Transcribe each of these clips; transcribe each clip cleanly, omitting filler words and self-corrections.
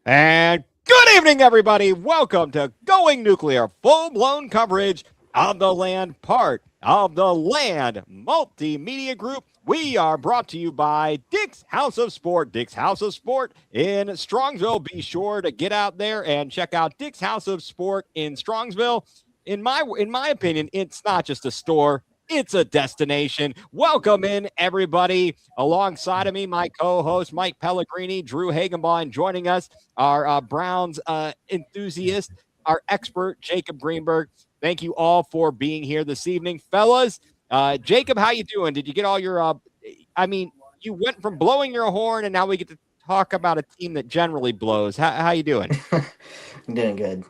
And good evening, everybody. Welcome to Going Nuclear, full-blown coverage of the Land part of the Land Multimedia Group. We are brought to you by Dick's House of Sport. Dick's House of Sport in Strongsville. Be sure to get out there and check out Dick's House of Sport in Strongsville. In my opinion, it's not just a store. It's a destination. Welcome in, everybody. Alongside of me, my co-host, Mike Pellegrini, Drew Hagenbaum, joining us, our Browns enthusiast, our expert, Jacob Greenberg. Thank you all for being here this evening. Fellas, Jacob, how you doing? Did you get all your you went from blowing your horn, and now we get to talk about a team that generally blows. How you doing? I'm doing good.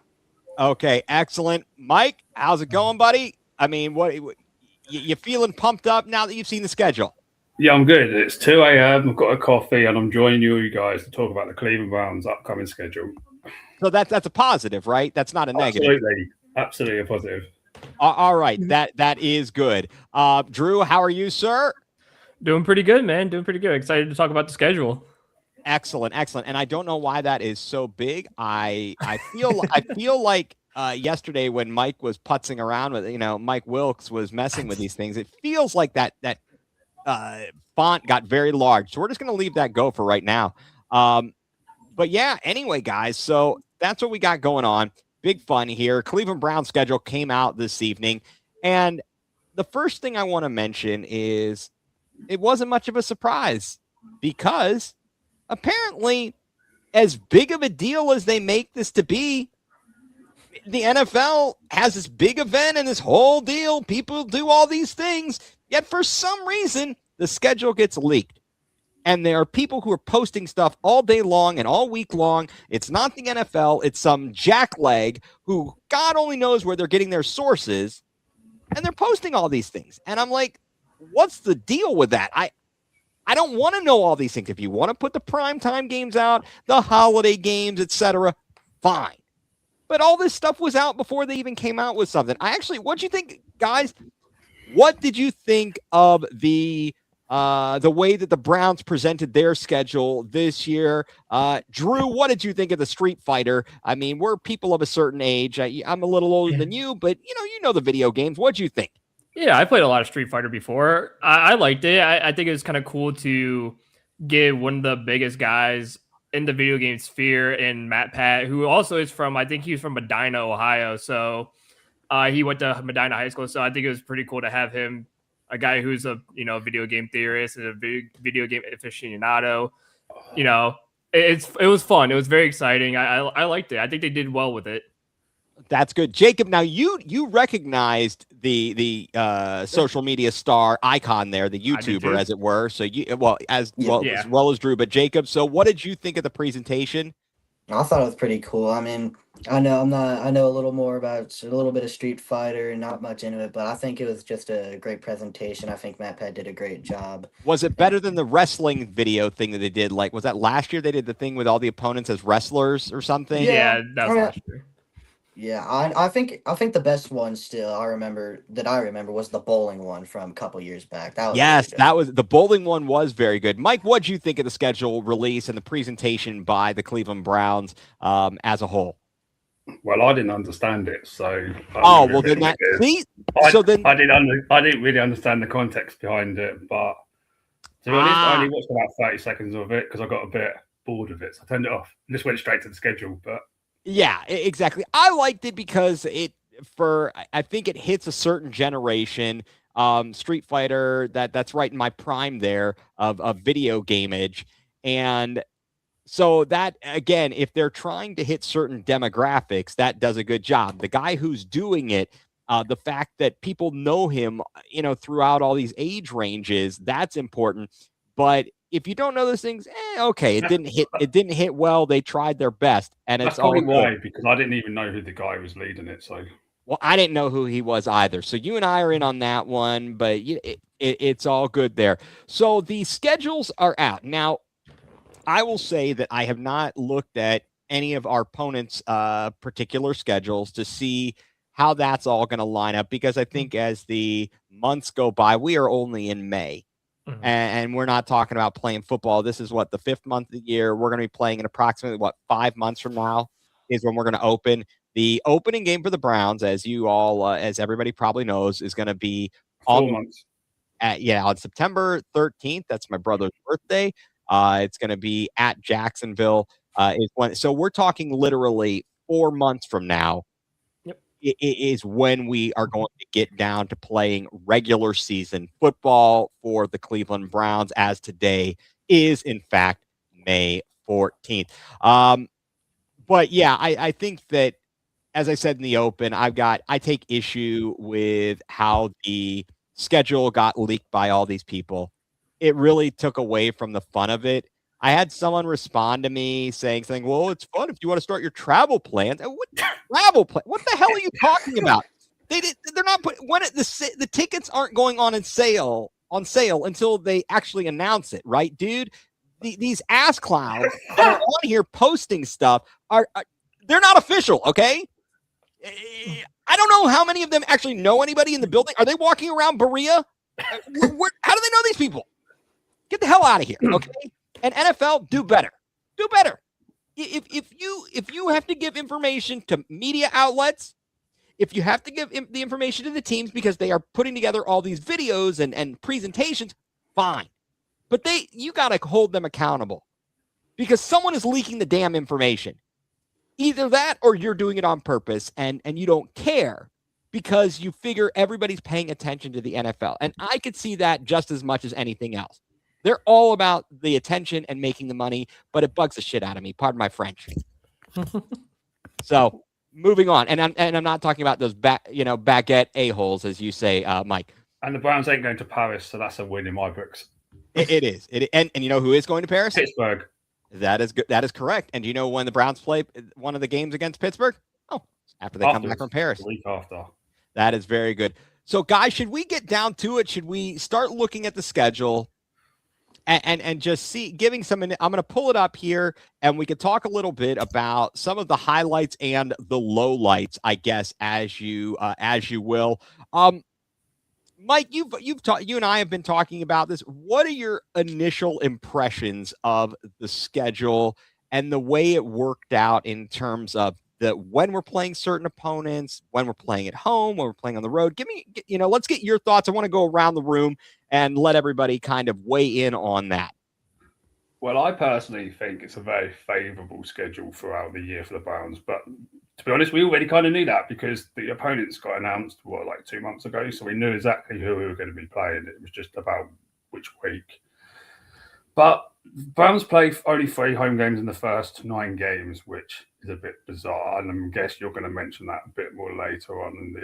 Okay, excellent. Mike, how's it going, buddy? I mean, what you feeling pumped up now that you've seen the schedule? Yeah, I'm good. It's 2 a.m. I've got a coffee and I'm joining you guys to talk about the Cleveland Browns' upcoming schedule. So that's a positive, right? That's not a negative. Absolutely a positive. All right, that is good. Drew, how are you, sir? Doing pretty good, man. Doing pretty good. Excited to talk about the schedule. Excellent. And I don't know why that is so big. I feel like yesterday when Mike was putzing around with, Mike Wilkes was messing with these things. It feels like that font got very large. So we're just going to leave that go for right now. But yeah, anyway, guys, so that's what we got going on. Big fun here. Cleveland Browns schedule came out this evening. And the first thing I want to mention is it wasn't much of a surprise because apparently, as big of a deal as they make this to be, the NFL has this big event and this whole deal. People do all these things. Yet for some reason, the schedule gets leaked. And there are people who are posting stuff all day long and all week long. It's not the NFL. It's some jackleg who God only knows where they're getting their sources. And they're posting all these things. And I'm like, what's the deal with that? I don't want to know all these things. If you want to put the primetime games out, the holiday games, etc., fine. But all this stuff was out before they even came out with something. What'd you think, guys? What did you think of the way that the Browns presented their schedule this year? Drew, what did you think of the Street Fighter? I mean, we're people of a certain age. I'm a little older than you, but you know the video games. What'd you think? Yeah, I played a lot of Street Fighter before. I liked it. I think it was kind of cool to get one of the biggest guys in the video game sphere in Matt Pat, who also is from, I think he was from Medina, Ohio. So he went to Medina High School. So I think it was pretty cool to have him, a guy who's a video game theorist and a video game aficionado. It was fun. It was very exciting. I liked it. I think they did well with it. That's good, Jacob. Now you recognized the social media star icon there, the YouTuber, as it were. So as well as Drew. But Jacob, so what did you think of the presentation? I thought it was pretty cool. I mean, I know a little more about a little bit of Street Fighter and not much into it, but I think it was just a great presentation. I think Matt Pat did a great job. Was it better than the wrestling video thing that they did? Like, was that last year they did the thing with all the opponents as wrestlers or something? Yeah, that was last year. Yeah, I think the best one still I remember was the bowling one from a couple years back. That was that was the bowling one was very good. Mike, what did you think of the schedule release and the presentation by the Cleveland Browns as a whole? Well, I didn't understand it, so I didn't really understand the context behind it. But to be honest, I only watched about 30 seconds of it because I got a bit bored of it, so I turned it off. I just went straight to the schedule, but. Yeah, exactly. I liked it because I think it hits a certain generation. Street Fighter, that's right in my prime there of video gameage. And so that, again, if they're trying to hit certain demographics, that does a good job. The guy who's doing it, the fact that people know him, throughout all these age ranges, that's important. But if you don't know those things, okay, it didn't hit well. They tried their best, and it's all good. Because I didn't even know who the guy was leading it. So, well, I didn't know who he was either. So you and I are in on that one, but it's all good there. So the schedules are out now. I will say that I have not looked at any of our opponents' particular schedules to see how that's all going to line up, because I think as the months go by, we are only in May. Mhm. And we're not talking about playing football. This is what, the 5th month of the year. We're going to be playing in approximately 5 months from now is when we're going to open. The opening game for the Browns, as you all, as everybody probably knows, is going to be 4 months. on September 13th. That's my brother's birthday. It's going to be at Jacksonville. So we're talking literally 4 months from now. Yep. Is when we are going to get down to playing regular season football for the Cleveland Browns, as today is, in fact, May 14th. But yeah, I think that, as I said in the open, I take issue with how the schedule got leaked by all these people. It really took away from the fun of it. I had someone respond to me saying something, well, it's fun if you want to start your travel plans. What travel plan? What the hell are you talking about? They're not putting the tickets aren't going on sale until they actually announce it, right, dude? These ass clowns that are on here posting stuff are they're not official, okay? I don't know how many of them actually know anybody in the building. Are they walking around Berea? How do they know these people? Get the hell out of here, okay? And NFL, do better. Do better. If you have to give information to media outlets, if you have to give the information to the teams because they are putting together all these videos and presentations, fine. But you got to hold them accountable because someone is leaking the damn information. Either that or you're doing it on purpose and you don't care because you figure everybody's paying attention to the NFL. And I could see that just as much as anything else. They're all about the attention and making the money, but it bugs the shit out of me. Pardon my French. So moving on. And I'm not talking about those baguette a-holes, as you say, Mike. And the Browns ain't going to Paris, so that's a win in my books. It is. And you know who is going to Paris? Pittsburgh. That is good. That is correct. And do you know when the Browns play one of the games against Pittsburgh? Oh, after they come back from Paris. The week after. That is very good. So, guys, should we get down to it? Should we start looking at the schedule and just giving some? I'm going to pull it up here, and we could talk a little bit about some of the highlights and the lowlights, I guess, as you will. Mike, you and I have been talking about this. What are your initial impressions of the schedule and the way it worked out in terms of when we're playing certain opponents, when we're playing at home, when we're playing on the road? Let's get your thoughts. I want to go around the room and let everybody kind of weigh in on that. Well, I personally think it's a very favourable schedule throughout the year for the Browns, but to be honest, we already kind of knew that because the opponents got announced, 2 months ago, so we knew exactly who we were going to be playing. It was just about which week. But Browns play only 3 home games in the first 9 games, which is a bit bizarre, and I guess you're going to mention that a bit more later on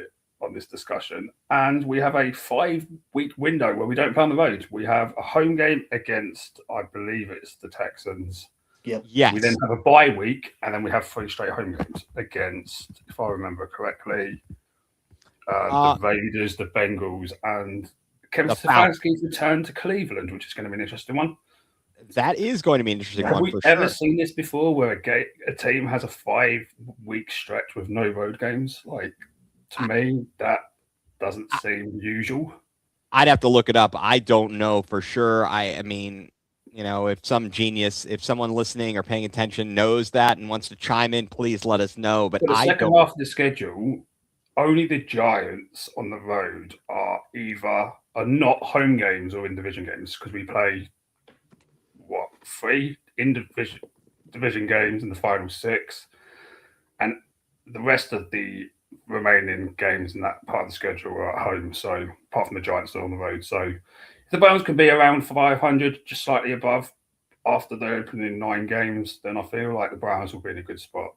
this discussion. And we have a 5-week window where we don't play on the road. We have a home game against, I believe it's the Texans. Yep. Yes. We then have a bye week, and then we have 3 straight home games against, if I remember correctly, the Raiders, the Bengals, and Kevin Stefanski's return to Cleveland, which is going to be an interesting one. That is going to be an interesting one. Have we ever seen this before, where a team has a 5-week stretch with no road games? To me, that doesn't seem usual. I'd have to look it up. I don't know for sure. I mean, if some genius, if someone listening or paying attention knows that and wants to chime in, please let us know. But the second half of the schedule, only the Giants on the road are not home games or in division games, because we play 3 in division games in the final 6, and the rest of the remaining games in that part of the schedule are at home. So apart from the Giants, they're on the road. So if the Browns can be around 500, just slightly above, after the opening 9 games, then I feel like the Browns will be in a good spot.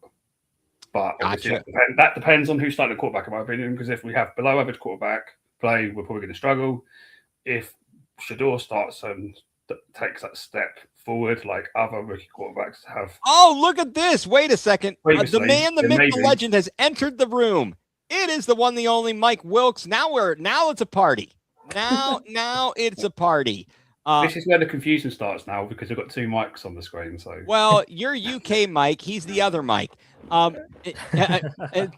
But gotcha. That depends on who's starting the quarterback, in my opinion, because if we have below average quarterback play, we're probably going to struggle. If Shador starts and takes that step forward like other rookie quarterbacks have. Oh, look at this. Wait a second. The man, the myth, the legend has entered the room. It is the one, the only Mike Wilkes. Now it's a party. Now it's a party. This is where the confusion starts now, because we've got 2 mics on the screen. So, well, you're UK Mike. He's the other Mike.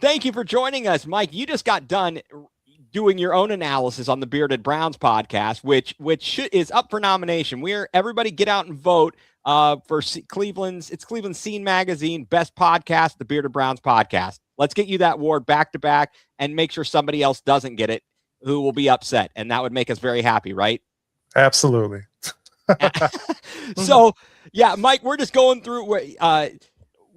Thank you for joining us, Mike. You just got done doing your own analysis on the Bearded Browns podcast, which is up for nomination. Everybody get out and vote for Cleveland's Scene Magazine Best Podcast, the Bearded Browns podcast. Let's get you that award back to back and make sure somebody else doesn't get it who will be upset, and that would make us very happy, right? Absolutely. So, yeah, Mike, we're just going through.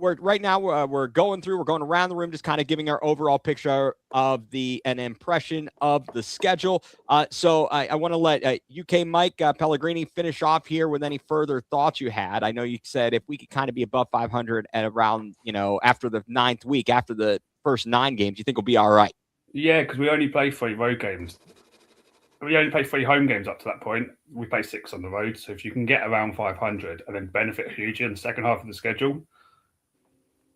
We're going around the room, just kind of giving our overall picture of an impression of the schedule. So I want to let UK Mike Pellegrini finish off here with any further thoughts you had. I know you said if we could kind of be above 500 at around, after the 9th week, after the first 9 games, you think we'll be all right? Yeah, because we only play 3 road games. We only play 3 home games up to that point. We play 6 on the road. So if you can get around 500 and then benefit hugely in the second half of the schedule.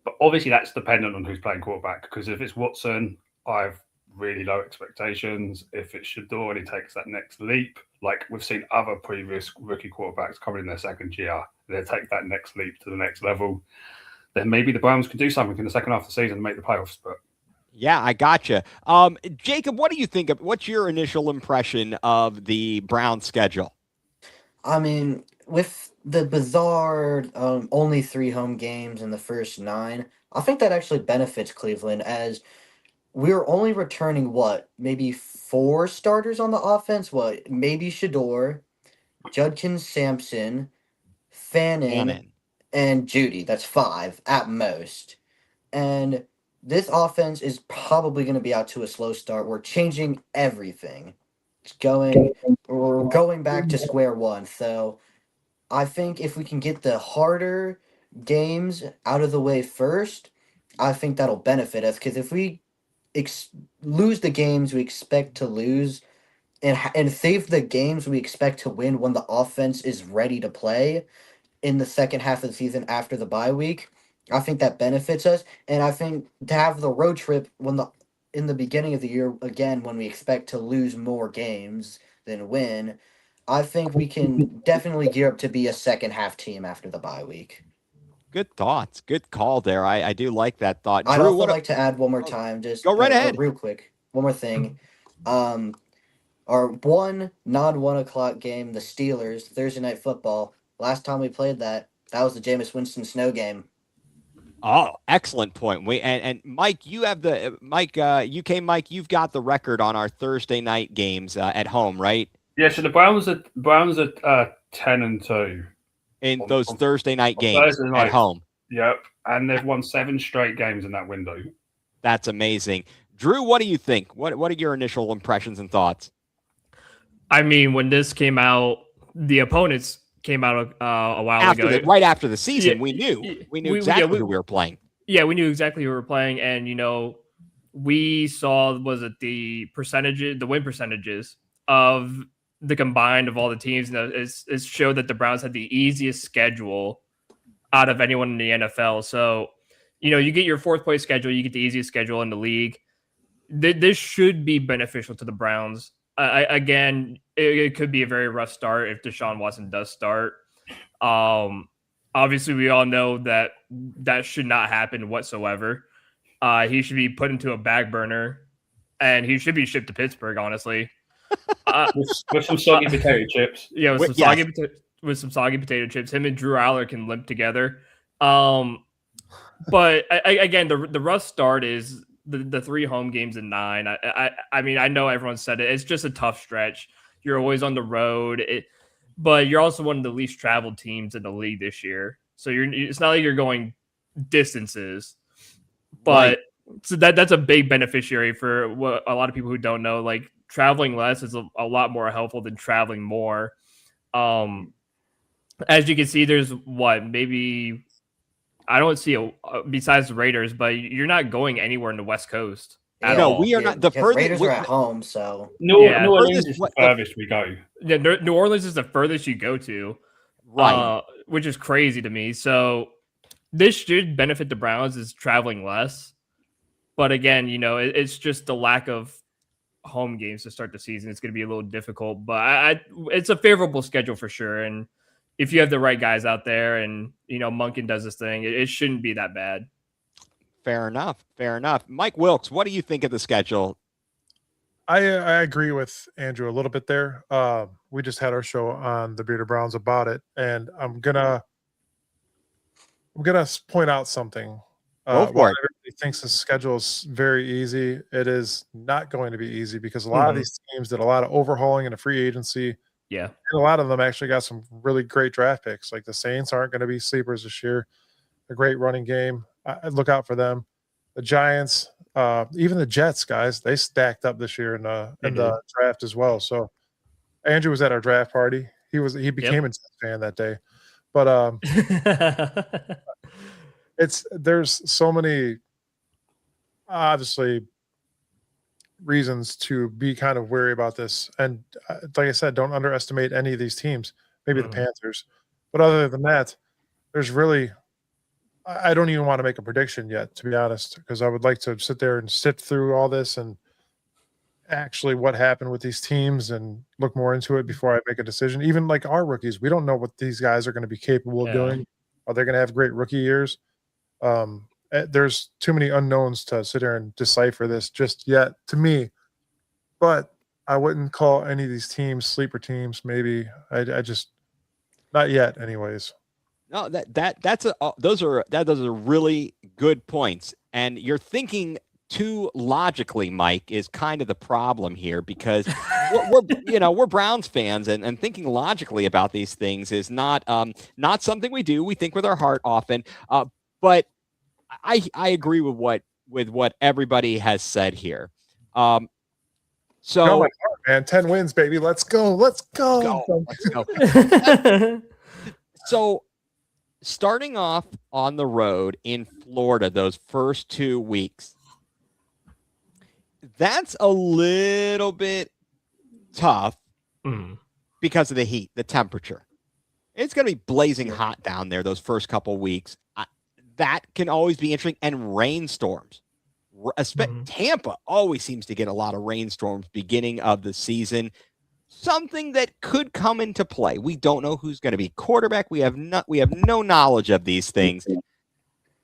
But obviously that's dependent on who's playing quarterback. Because if it's Watson, I have really low expectations. If it's Shador and he takes that next leap, like we've seen other previous rookie quarterbacks coming in their second year, they take that next leap to the next level, then maybe the Browns can do something in the second half of the season and make the playoffs. But yeah, I gotcha. Jacob, what do you think what's your initial impression of the Browns schedule? I mean, with the bizarre only 3 home games in the first 9, I think that actually benefits Cleveland, as we're only returning maybe 4 starters on the offense. Maybe Shador, Judkins, Sampson, Fannin, and Judy. That's 5 at most. And this offense is probably going to be out to a slow start. We're changing everything. We're going back to square one. So I think if we can get the harder games out of the way first, I think that'll benefit us. Because if we lose the games we expect to lose and save the games we expect to win when the offense is ready to play in the second half of the season after the bye week, I think that benefits us. And I think to have the road trip in the beginning of the year, again, when we expect to lose more games than win, I think we can definitely gear up to be a second half team after the bye week. Good thoughts. Good call there. I do like that thought. I'd also like to add one more time, just go right ahead. Real quick. One more thing. Our one non-1 o'clock game, the Steelers, Thursday Night Football. Last time we played that was the Jameis Winston snow game. Oh, excellent point. And Mike, you have UK Mike, you've got the record on our Thursday night games at home, right? yeah, so the Browns are 10-2 in those Thursday night games at home. Yep, and they've won 7 straight games in that window. That's amazing. Drew, what do you think? What are your initial impressions and thoughts? I mean, when this came out, the opponents came out a while ago. Right after the season, Yeah, we knew exactly who we were playing. Yeah, we knew exactly who we were playing, and we saw the win percentages of the combined of all the teams, and it showed that the Browns had the easiest schedule out of anyone in the NFL. So, you get your 4th place schedule, you get the easiest schedule in the league. This should be beneficial to the Browns. Again, it could be a very rough start if Deshaun Watson does start. Obviously, we all know that should not happen whatsoever. He should be put into a back burner, and he should be shipped to Pittsburgh, honestly. With some soggy potato chips. Yeah, with some soggy potato chips. Him and Drew Aller can limp together. But again, the rough start is the 3 home games in 9. I mean, I know everyone said it. It's just a tough stretch. You're always on the road. But you're also one of the least traveled teams in the league this year. So it's not like you're going distances. But so that's a big beneficiary for what a lot of people who don't know. Like, traveling less is a lot more helpful than traveling more. As you can see, there's maybe I don't see besides the Raiders, but you're not going anywhere in the West Coast. No, we are not. The furthest Raiders are at home, so New Orleans is the furthest we go. Yeah, New Orleans is the furthest you go to, right? Which is crazy to me. So this should benefit the Browns is traveling less, but again, it's just the lack of home games to start the season. It's going to be a little difficult, but it's a favorable schedule for sure. And if you have the right guys out there, and Monken does this thing, it shouldn't be that bad. Fair enough. Mike Wilkes, what do you think of the schedule? I agree with Andrew a little bit there. We just had our show on the Bearded Browns about it, and I'm gonna point out something. Go While for it. everybody thinks the schedule is very easy, it is not going to be easy because a lot of these teams did a lot of overhauling in the free agency. Yeah. And a lot of them actually got some really great draft picks. Like the Saints aren't going to be sleepers this year. A great running game. I look out for them. The Giants, even the Jets, guys, they stacked up this year in the draft as well. So Andrew was at our draft party. He became a Jets fan that day. But there's so many obviously reasons to be kind of wary about this. And like I said, don't underestimate any of these teams. Maybe the Panthers, but other than that, there's really I don't even want to make a prediction yet, to be honest, because I would like to sit there and sit through all this and actually what happened with these teams and look more into it before I make a decision. Even like our rookies, we don't know what these guys are going to be capable of doing. Are they going to have great rookie years? There's too many unknowns to sit there and decipher this just yet to me. But I wouldn't call any of these teams sleeper teams. Maybe I just not yet, anyways. No, those are really good points, and you're thinking too logically, Mike, is kind of the problem here because we're Browns fans, and thinking logically about these things is not something we do. We think with our heart often, but I agree with what everybody has said here. So, man, 10 wins, baby. Let's go. Let's go. Let's go. So, starting off on the road in Florida, those first 2 weeks, that's a little bit tough because of the heat, the temperature. It's going to be blazing hot down there those first couple weeks. That can always be interesting. And rainstorms. Tampa always seems to get a lot of rainstorms beginning of the season. Something that could come into play. We don't know who's going to be quarterback. We have no knowledge of these things.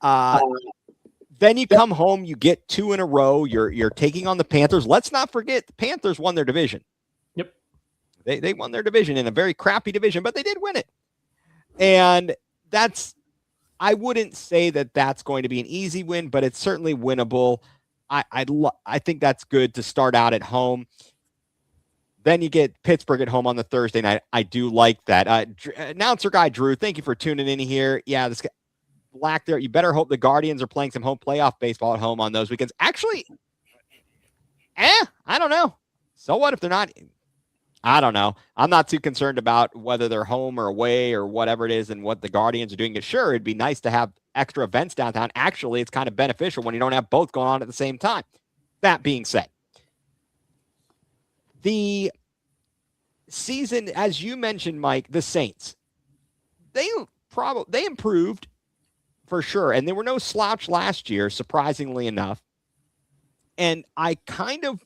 Then you come home, you get 2 in a row. You're taking on the Panthers. Let's not forget the Panthers won their division. Yep. They won their division in a very crappy division, but they did win it. And I wouldn't say that that's going to be an easy win, but it's certainly winnable. I think that's good to start out at home. Then you get Pittsburgh at home on the Thursday night. I do like that. Announcer guy Drew, thank you for tuning in here. Yeah, this guy, Black there. You better hope the Guardians are playing some home playoff baseball at home on those weekends. Actually, I don't know. So what if they're not? I don't know. I'm not too concerned about whether they're home or away or whatever it is and what the Guardians are doing. Sure, it'd be nice to have extra events downtown. Actually, it's kind of beneficial when you don't have both going on at the same time. That being said, the season, as you mentioned, Mike, the Saints, they improved for sure. And they were no slouch last year, surprisingly enough. And I kind of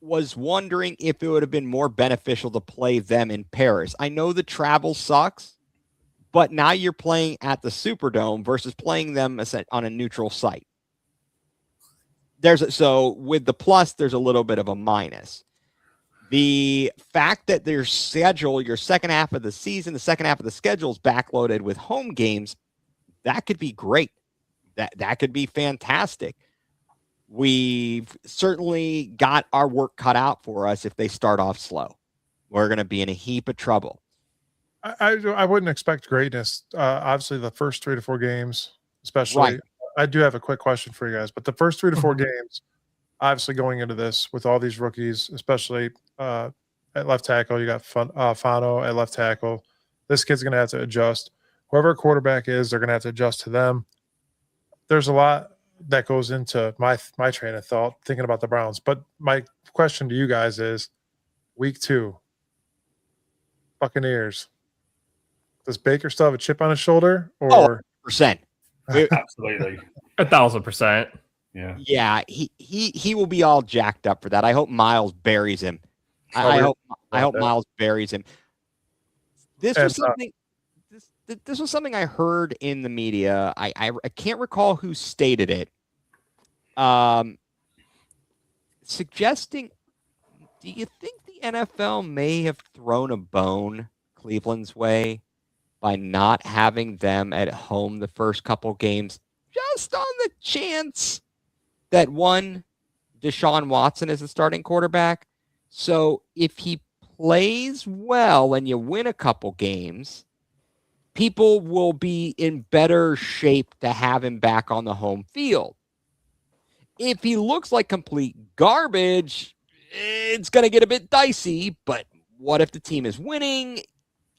was wondering if it would have been more beneficial to play them in Paris. I know the travel sucks, but now you're playing at the Superdome versus playing them on a neutral site. So with the plus, there's a little bit of a minus. The fact that their schedule, your second half of the season, the second half of the schedule is backloaded with home games, that could be great. That could be fantastic. We've certainly got our work cut out for us if they start off slow. We're going to be in a heap of trouble. I wouldn't expect greatness. Obviously, the first 3 to 4 games, especially. Right. I do have a quick question for you guys, but the first 3 to 4 games, obviously going into this with all these rookies, especially at left tackle, you got Fano at left tackle. This kid's going to have to adjust. Whoever quarterback is, they're going to have to adjust to them. There's a lot that goes into my train of thought thinking about the Browns. But my question to you guys is, week 2, Buccaneers. Does Baker still have a chip on his shoulder? Or 100%. Absolutely. 1,000%. Yeah. Yeah, he will be all jacked up for that. I hope Miles buries him. I hope Miles buries him. This was something. This was something I heard in the media. I can't recall who stated it. Suggesting do you think the NFL may have thrown a bone Cleveland's way by not having them at home the first couple games, just on the chance that one, Deshaun Watson is the starting quarterback? So if he plays well and you win a couple games, people will be in better shape to have him back on the home field. If he looks like complete garbage, it's going to get a bit dicey. But what if the team is winning?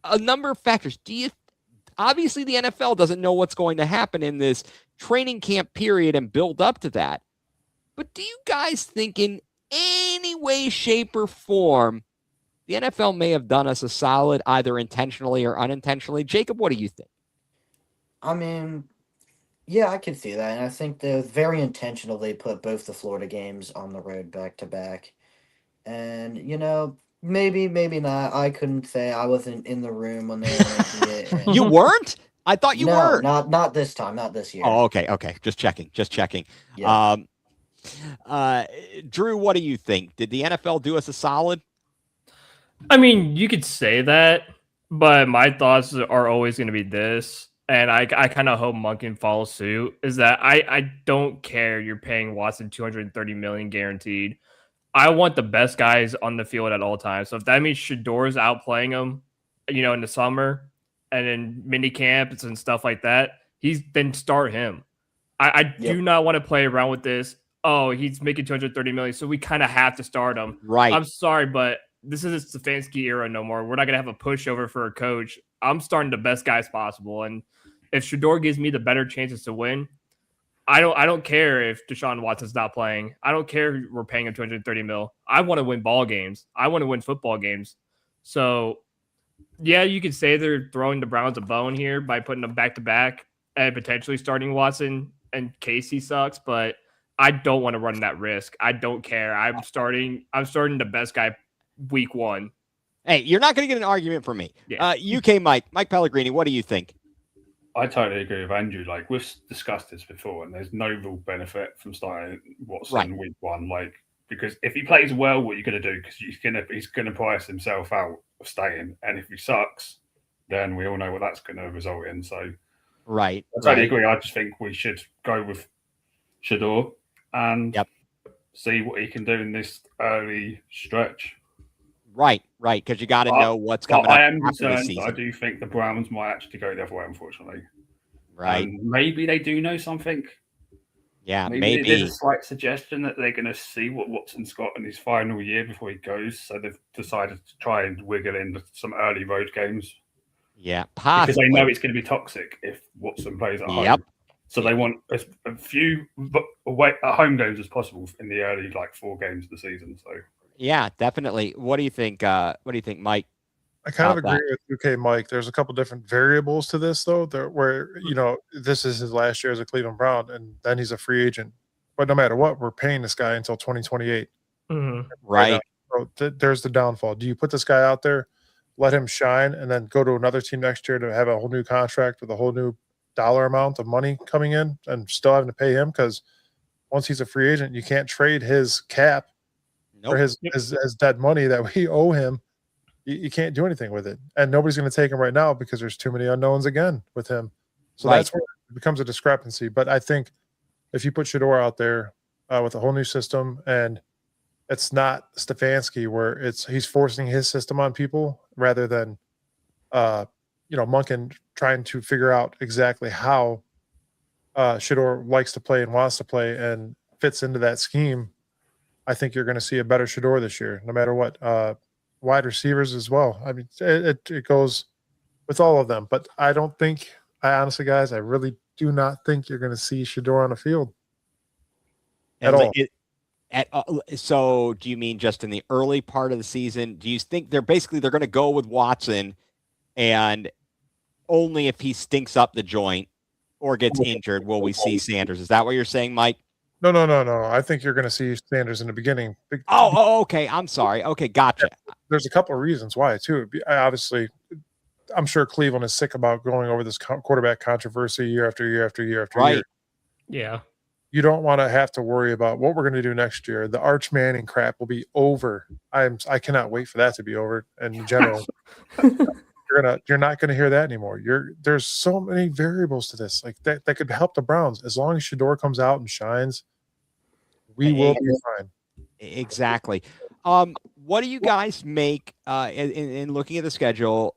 A number of factors. Obviously, the NFL doesn't know what's going to happen in this training camp period and build up to that. But do you guys think in any way, shape, or form, the NFL may have done us a solid, either intentionally or unintentionally? Jacob, what do you think? I mean, yeah, I can see that. And I think they're very intentional. They put both the Florida games on the road back to back. And, maybe, maybe not. I couldn't say. I wasn't in the room when they were making it. And You weren't? I thought you were. Not this time, not this year. Oh, okay. Just checking. Yeah. Drew, what do you think? Did the NFL do us a solid? I mean, you could say that, but my thoughts are always going to be this, and I kind of hope Monken follows suit, is that I don't care you're paying Watson $230 million guaranteed. I want the best guys on the field at all times. So if that means Shador's out playing him, in the summer and in mini camps and stuff like that, then start him. I do not want to play around with this. Oh, he's making $230 million, so we kind of have to start him. Right. I'm sorry, but this isn't Stefanski era no more. We're not gonna have a pushover for a coach. I'm starting the best guys possible, and if Shador gives me the better chances to win, I don't care if Deshaun Watson's not playing. I don't care if we're paying him $230 million. I want to win ball games. I want to win football games. So, yeah, you could say they're throwing the Browns a bone here by putting them back to back and potentially starting Watson in case he sucks, but I don't want to run that risk. I don't care. I'm starting the best guy week one. Hey, you're not going to get an argument from me. Yeah. UK Mike Pellegrini, what do you think? I totally agree with Andrew. Like, we've discussed this before, and there's no real benefit from starting Watson week one. Like, because if he plays well, what are you going to do? Because he's gonna price himself out of staying, and if he sucks, then we all know what that's going to result in. So, I totally agree. I just think we should go with Shador and see what he can do in this early stretch. Right, because you got to know what's coming up. I am concerned. I do think the Browns might actually go the other way, unfortunately. Right. Maybe they do know something. Yeah, maybe. There's a slight suggestion that they're going to see what Watson's got in his final year before he goes. So they've decided to try and wiggle in some early road games. Yeah, possibly. Because they know it's going to be toxic if Watson plays at home. So they want a few home games as possible in the early 4 games of the season. So. Yeah, definitely. What do you think? Mike? I kind of agree with UK Mike. There's a couple different variables to this, though, where this is his last year as a Cleveland Brown, and then he's a free agent. But no matter what, we're paying this guy until 2028. Mm-hmm. Right. So there's the downfall. Do you put this guy out there, let him shine, and then go to another team next year to have a whole new contract with a whole new dollar amount of money coming in and still having to pay him? Because once he's a free agent, you can't trade his cap or his dead money that we owe him. You can't do anything with it. And nobody's going to take him right now because there's too many unknowns again with him. So that's where it becomes a discrepancy. But I think if you put Shador out there with a whole new system, and it's not Stefanski where he's forcing his system on people rather than Monken trying to figure out exactly how Shador likes to play and wants to play and fits into that scheme, I think you're going to see a better Shador this year, no matter what. Wide receivers as well. I mean, it goes with all of them. But I honestly, guys, I really do not think you're going to see Shador on the field at all. So do you mean just in the early part of the season? Do you think they're going to go with Watson, and only if he stinks up the joint or gets injured will we see Sanders? Is that what you're saying, Mike? No. I think you're going to see Sanders in the beginning. Oh, okay. I'm sorry. Okay, gotcha. There's a couple of reasons why, too. Obviously, I'm sure Cleveland is sick about going over this quarterback controversy year after year after year after year. Yeah. you don't want to have to worry about what we're going to do next year. The Arch Manning crap will be over. I cannot wait for that to be over. And in general, you're not going to hear that anymore. There's so many variables to this, like that could help the Browns. As long as Shador comes out and shines, we will be fine. Exactly. What do you guys make in looking at the schedule?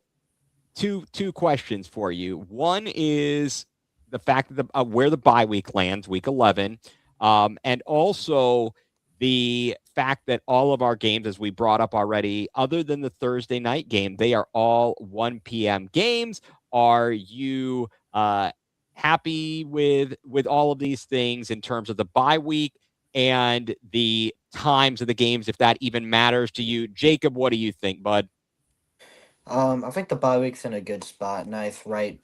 Two questions for you. One is the fact that where the bye week lands, week 11, and also the fact that all of our games, as we brought up already, other than the Thursday night game, they are all 1 p.m. games. Are you happy with all of these things in terms of the bye week and the times of the games, if that even matters to you? Jacob, what do you think, bud? I think the bye week's in a good spot. Nice, right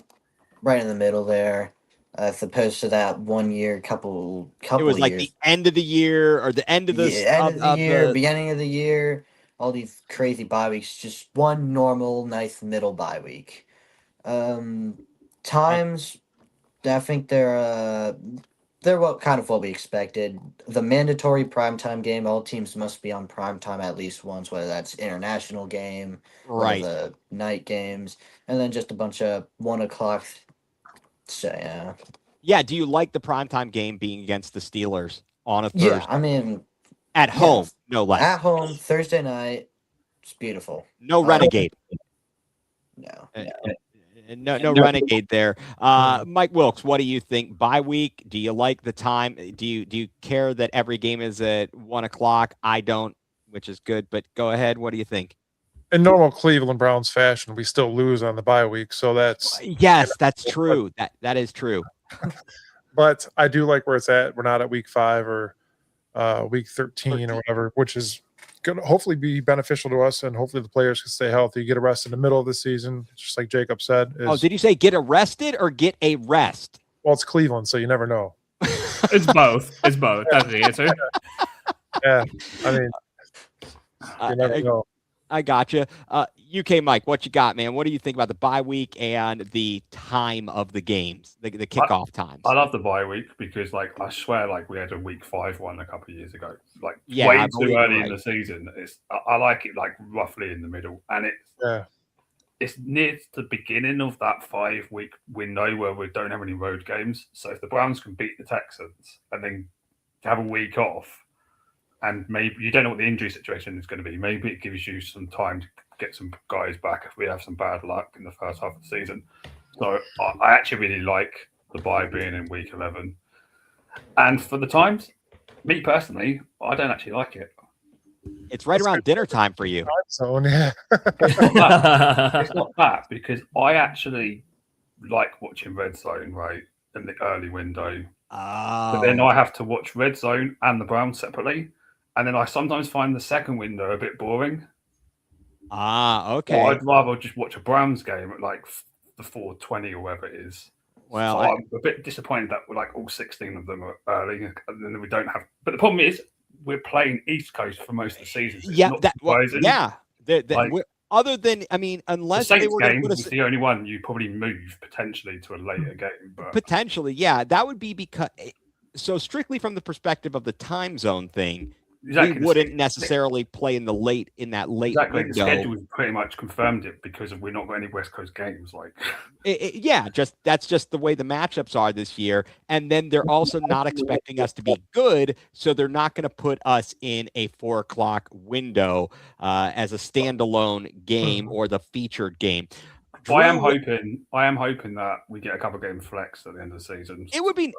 in the middle there, as opposed to that 1 year, couple It was like years. the end of the year or the end of the end of the year, beginning of the year. All these crazy bye weeks. Just one normal, nice middle bye week. Times, I think they're what we expected. The mandatory primetime game, all teams must be on primetime at least once, whether that's international game, right. the night games, and then just a bunch of 1 o'clock. So yeah. Yeah. Do you like the primetime game being against the Steelers on a Thursday? Yeah, I mean, at home, no less. At home, Thursday night. It's beautiful. No renegade. No. No renegade there. Mike Wilkes, what do you think? Bye week? Do you like the time? Do you care that every game is at 1 o'clock? I don't, which is good. But go ahead. What do you think? In normal Cleveland Browns fashion, we still lose on the bye week, so that's that's true. That is true. But I do like where it's at. We're not at week 5 or week 13 or whatever, which is going to hopefully be beneficial to us, and hopefully the players can stay healthy, get arrested in the middle of the season, just like Jacob said. Did you say get arrested or get a rest? Well, it's Cleveland, so you never know. It's both. It's both. That's the answer. Yeah, I mean, you never know. I gotcha. UK Mike, what you got, man? What do you think about the bye week and the time of the games, the kickoff times? I love the bye week because, I swear, we had a week 5 one a couple of years ago. Way too early in the season. I like it roughly in the middle, and it's near the beginning of that 5-week window where we don't have any road games. So if the Browns can beat the Texans and then have a week off, and maybe you don't know what the injury situation is going to be. Maybe it gives you some time to get some guys back if we have some bad luck in the first half of the season. So I actually really like the bye being in week 11. And for the times, me personally, I don't actually like it. It's right around dinner time for you. Zone, yeah. It's not that, because I actually like watching Red Zone, right, in the early window. But then I have to watch Red Zone and the Browns separately. And then I sometimes find the second window a bit boring. Okay. Or I'd rather just watch a Browns game at the 4:20 or whatever it is. Well, so I'm a bit disappointed that all 16 of them are early, and then we don't have. But the problem is we're playing East Coast for most of the season. Other than, unless the they were game was the only one you probably move potentially to a later game. But potentially, yeah, that would be because. So strictly from the perspective of the time zone thing. Exactly. We wouldn't necessarily play in that late window. The schedule pretty much confirmed it because we're not got any West Coast games. That's just the way the matchups are this year. And then they're also not expecting us to be good, so they're not going to put us in a 4 o'clock window as a standalone game or the featured game. I am hoping that we get a couple of game flex at the end of the season. It would be.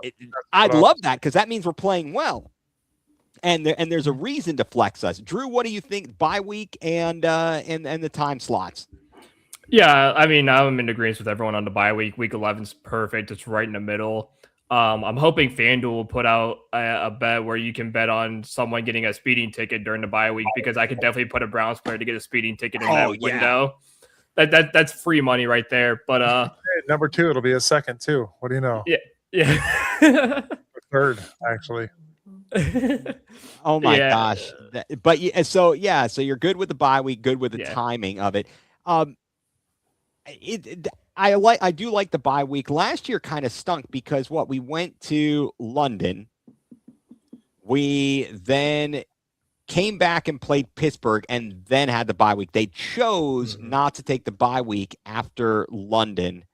I'd love that because that means we're playing well. And there's a reason to flex us. Drew, what do you think? Bye week and the time slots. Yeah, I'm in agreement with everyone on the bye week. Week 11's perfect. It's right in the middle. I'm hoping FanDuel will put out a bet where you can bet on someone getting a speeding ticket during the bye week, because I could definitely put a Browns player to get a speeding ticket in that window. That's free money right there. But number 2, it'll be a second too. What do you know? Yeah. Third, actually. Oh my gosh! So you're good with the bye week, good with the timing of it. I do like the bye week. Last year kind of stunk because we went to London We then came back and played Pittsburgh and then had the bye week. They chose not to take the bye week after London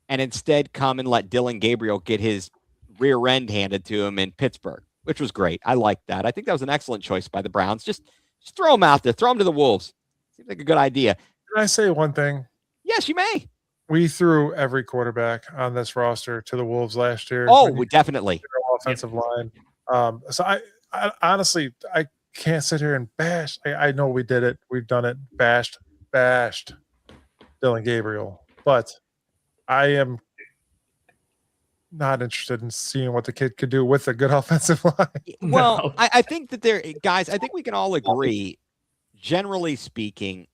and instead come and let Dylan Gabriel get his rear end handed to him in Pittsburgh, which was great. I liked that. I think that was an excellent choice by the Browns. Just throw him out there. Throw him to the Wolves. Seems like a good idea. Can I say one thing? Yes, you may. We threw every quarterback on this roster to the Wolves last year. Oh, we definitely. Offensive line. So I honestly, I can't sit here and bash. I know we did it. We've done it. Bashed Dylan Gabriel. But I am not interested in seeing what the kid could do with a good offensive line. Well, No. I think that guys, I think we can all agree, generally speaking,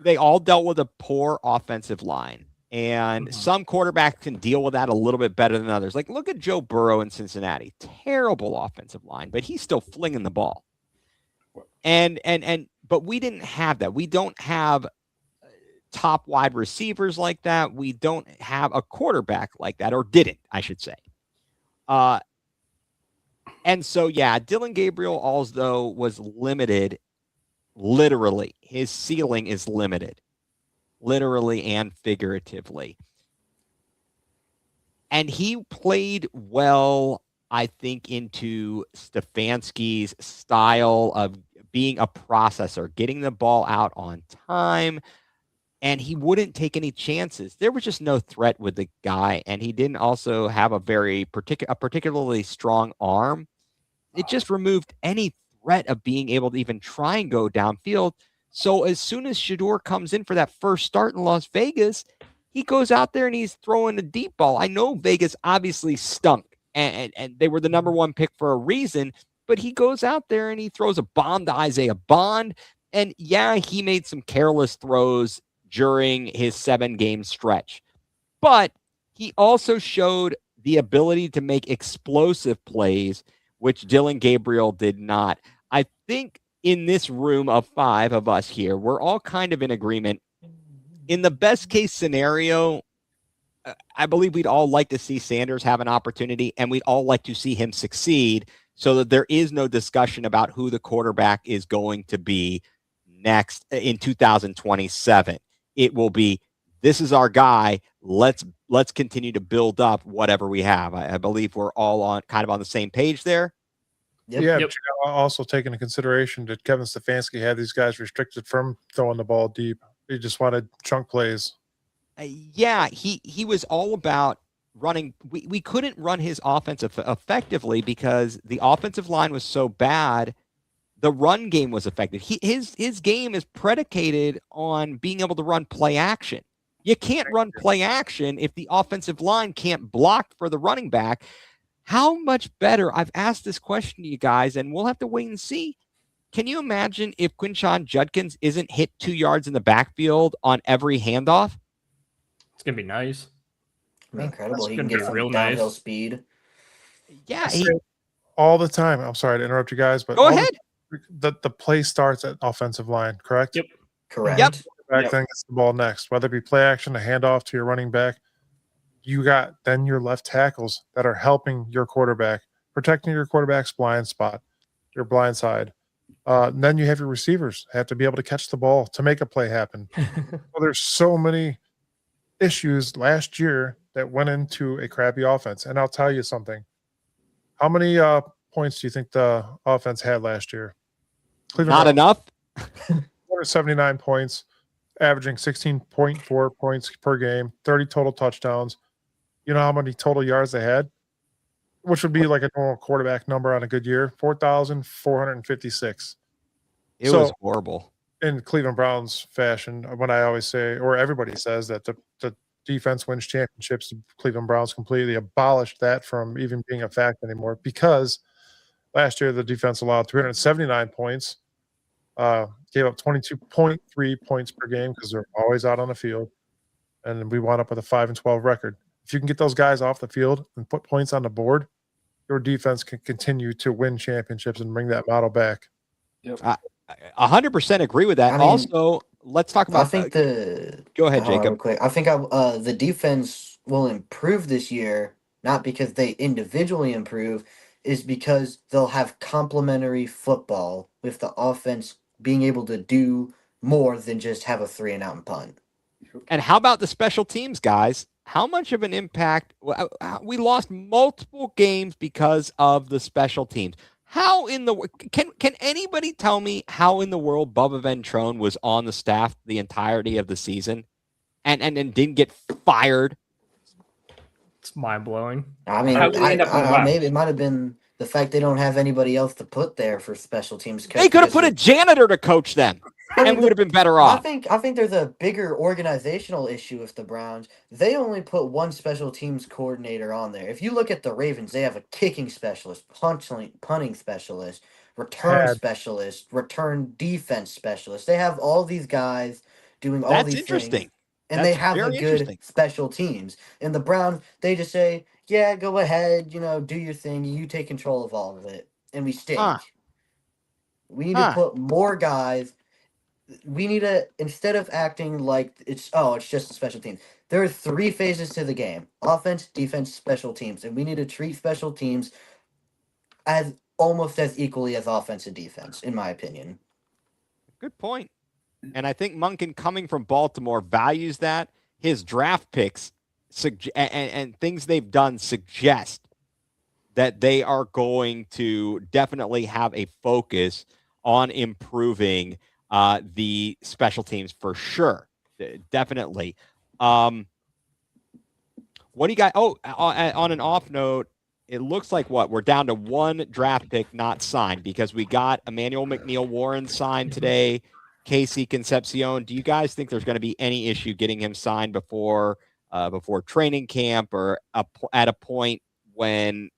they all dealt with a poor offensive line. And some quarterbacks can deal with that a little bit better than others. Like, look at Joe Burrow in Cincinnati. Terrible offensive line, but he's still flinging the ball. But we didn't have that. We don't have top wide receivers like that. We don't have a quarterback like that, or didn't, I should say. And so, yeah, Dylan Gabriel also was limited. Literally, his ceiling is limited, literally and figuratively. And he played well, I think, into Stefanski's style of being a processor, getting the ball out on time, and he wouldn't take any chances. There was just no threat with the guy, and he didn't also have a particularly strong arm. It just removed any threat of being able to even try and go downfield. So as soon as Shador comes in for that first start in Las Vegas, he goes out there and he's throwing a deep ball. I know Vegas obviously stunk, and they were the number one pick for a reason, but he goes out there and he throws a bomb to Isaiah Bond. And yeah, he made some careless throws during his 7-game stretch, but he also showed the ability to make explosive plays, which Dylan Gabriel did not. I think in this room of 5 of us here, we're all kind of in agreement. In the best case scenario, I believe we'd all like to see Sanders have an opportunity, and we'd all like to see him succeed so that there is no discussion about who the quarterback is going to be next in 2027. It will be, this is our guy. Let's continue to build up whatever we have. I believe we're all on the same page there. Yep. Yeah, but you gotta also take into consideration that Kevin Stefanski had these guys restricted from throwing the ball deep. He just wanted chunk plays. Yeah, he was all about running. We couldn't run his offense effectively because the offensive line was so bad. The run game was effective. His game is predicated on being able to run play action. You can't run play action if the offensive line can't block for the running back. How much better? I've asked this question to you guys, and we'll have to wait and see. Can you imagine if Quinshon Judkins isn't hit 2 yards in the backfield on every handoff? It's gonna be nice. Incredible. He gonna can be get some real downhill nice. speed. Yeah, All the time. I'm sorry to interrupt you guys, but go ahead. The play starts at offensive line, correct? Yep. Correct. Yep. Back then gets the ball next, whether it be play action, a handoff to your running back. You got then your left tackles that are helping your quarterback, protecting your quarterback's blind spot, your blind side. And then you have your receivers have to be able to catch the ball to make a play happen. Well, there's so many issues last year that went into a crappy offense. And I'll tell you something. How many points do you think the offense had last year? Cleveland Not enough. 479 points, averaging 16.4 points per game, 30 total touchdowns. You know how many total yards they had? Which would be like a normal quarterback number on a good year, 4,456. It was horrible. In Cleveland Browns fashion, when I always say, or everybody says that the defense wins championships, the Cleveland Browns completely abolished that from even being a fact anymore because last year the defense allowed 379 points, gave up 22.3 points per game because they're always out on the field, and we wound up with a 5-12 record. If you can get those guys off the field and put points on the board, your defense can continue to win championships and bring that model back. Yep. 100% agree with that. I mean, also, let's talk about. I think Go ahead, hold on Jacob. real quick. I think the defense will improve this year, not because they individually improve. is because they'll have complementary football with the offense being able to do more than just have a 3-and-out and punt. And how about the special teams, guys? How much of an impact? We lost multiple games because of the special teams. How in the can anybody tell me how in the world Bubba Ventrone was on the staff the entirety of the season, and didn't get fired? It's mind blowing. I mean, How did they end up on the Rams? maybe it might have been the fact they don't have anybody else to put there for special teams. They could have put a janitor to coach them, and we would have been better off. I think there's a bigger organizational issue with the Browns. They only put one special teams coordinator on there. If you look at the Ravens, they have a kicking specialist, punting specialist, return specialist, return defense specialist. They have all these guys doing all these things. And they have a good special teams. And the Browns, they just say, yeah, go ahead, do your thing. You take control of all of it. And we stink. We need to put more guys. We need to, instead of acting like it's just a special team. There are 3 phases to the game: offense, defense, special teams. And we need to treat special teams as almost as equally as offense and defense, in my opinion. Good point. And I think Monken, coming from Baltimore, values that. His draft picks and things they've done suggest that they are going to definitely have a focus on improving the special teams for sure. Definitely. What do you got? Oh, on an off note, it looks like we're down to 1 draft pick not signed because we got Emmanuel McNeil-Warren signed today. Casey Concepcion. Do you guys think there's going to be any issue getting him signed before training camp or at a point when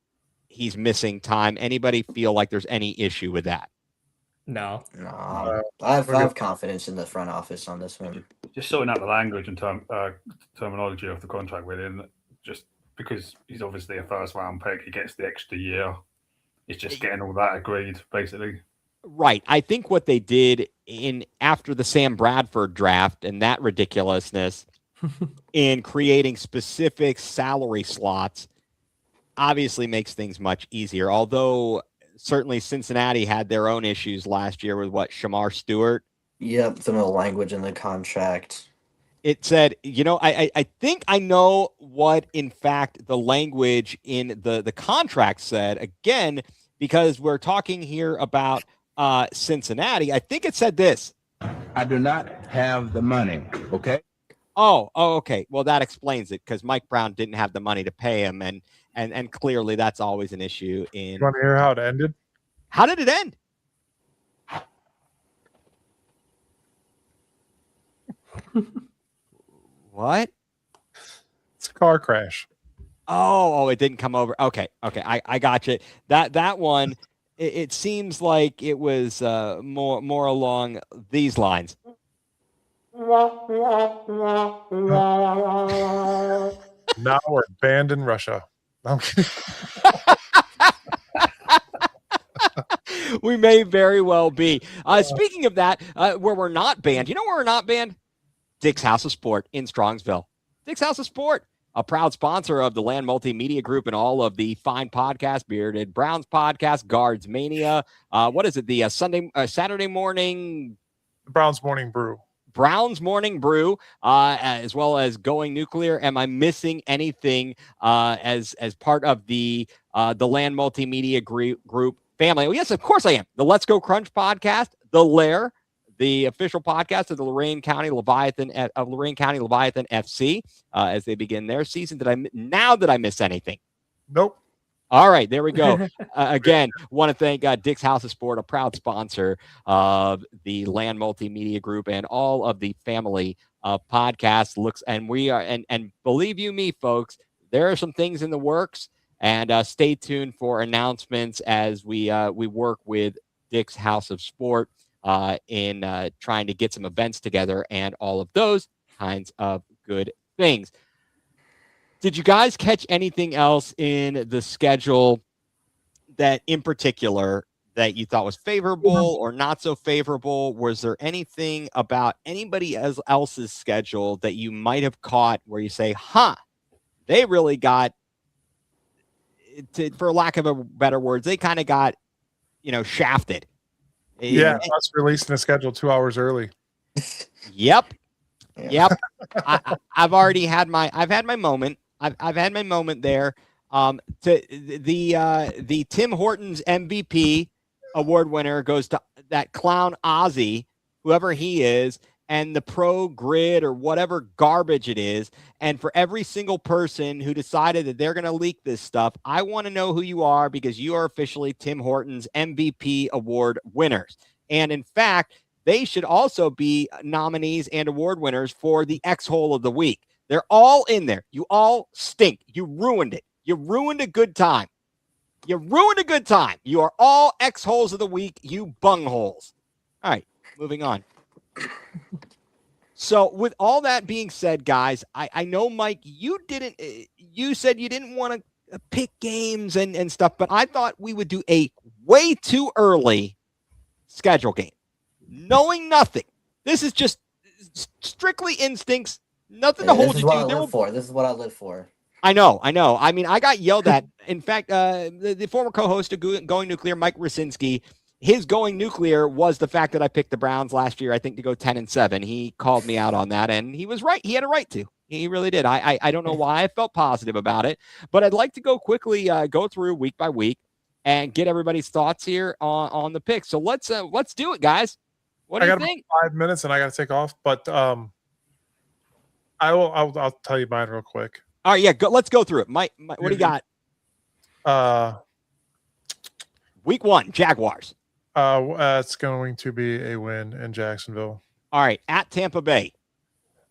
he's missing time? Anybody feel like there's any issue with that? No. I have confidence in the front office on this one. Just sorting out the language and terminology of the contract with him, just because he's obviously a first-round pick, he gets the extra year. It's just getting all that agreed, basically. Right. I think what they did after the Sam Bradford draft and that ridiculousness in creating specific salary slots obviously makes things much easier. Although certainly Cincinnati had their own issues last year with Shamar Stewart. Yep, some of the language in the contract. It said, I think I know what, in fact, the language in the contract said, again, because we're talking here about Cincinnati. I think it said this: I do not have the money. Okay. Oh, okay. Well, that explains it, because Mike Brown didn't have the money to pay him, and clearly that's always an issue. You want to hear how it ended? How did it end? What? It's a car crash. Oh, it didn't come over. Okay. I got you. That one. It seems like it was more along these lines. Now we're banned in Russia. We may very well be. Speaking of that, where we're not banned, where we're not banned? Dick's House of Sport in Strongsville. Dick's House of Sport, a proud sponsor of the Land Multimedia Group and all of the fine podcasts, Bearded Browns podcast, Guards Mania. What is it? The Saturday morning Browns Morning Brew. Browns Morning Brew, as well as Going nuCLEar. Am I missing anything as part of the Land Multimedia Group family? Oh, yes, of course I am. The Let's Go Crunch podcast, The Lair, the official podcast of the Lorain County Leviathan FC, as they begin their season. Did I miss anything? Nope. All right, there we go. Again, want to thank Dick's House of Sport, a proud sponsor of the Land Multimedia Group and all of the family podcasts. And we are, and believe you me, folks, there are some things in the works. And stay tuned for announcements as we work with Dick's House of Sport in trying to get some events together and all of those kinds of good things. Did you guys catch anything else in the schedule that in particular that you thought was favorable or not so favorable? Was there anything about anybody else's schedule that you might have caught where you say, they really got for lack of a better words, they kind of got, shafted. Yeah, us releasing the schedule 2 hours early. Yep. Yeah. Yep. I've already had my moment. I've had my moment there. To the Tim Hortons MVP award winner goes to that clown Ozzy, whoever he is, and the Pro Grid or whatever garbage it is. And for every single person who decided that they're going to leak this stuff, I want to know who you are, because you are officially Tim Hortons MVP award winners. And in fact, they should also be nominees and award winners for the X-Hole of the Week. They're all in there. You all stink. You ruined it. You ruined a good time. You ruined a good time. You are all X-Holes of the Week, you bungholes. All right, moving on. So with all that being said, guys, I know, Mike, you said you didn't want to pick games and stuff, but I thought we would do a way too early schedule game. Knowing nothing. This is just strictly instincts. Nothing to hold you to. This is what I live for. I know. I mean, I got yelled at. In fact, the former co-host of Going nuCLEar, Mike Rasinski, his Going nuCLEar was the fact that I picked the Browns last year, I think, to go 10-7. He called me out on that, and he was right. He had a right to. He really did. I don't know why I felt positive about it, but I'd like to go quickly, go through week by week and get everybody's thoughts here on the picks. So let's do it, guys. What do you think? 5 minutes and I got to take off, but I'll tell you mine real quick. All right, yeah, let's go through it. Mike, what do you got? Week 1, Jaguars. It's going to be a win in Jacksonville. All right, at Tampa Bay.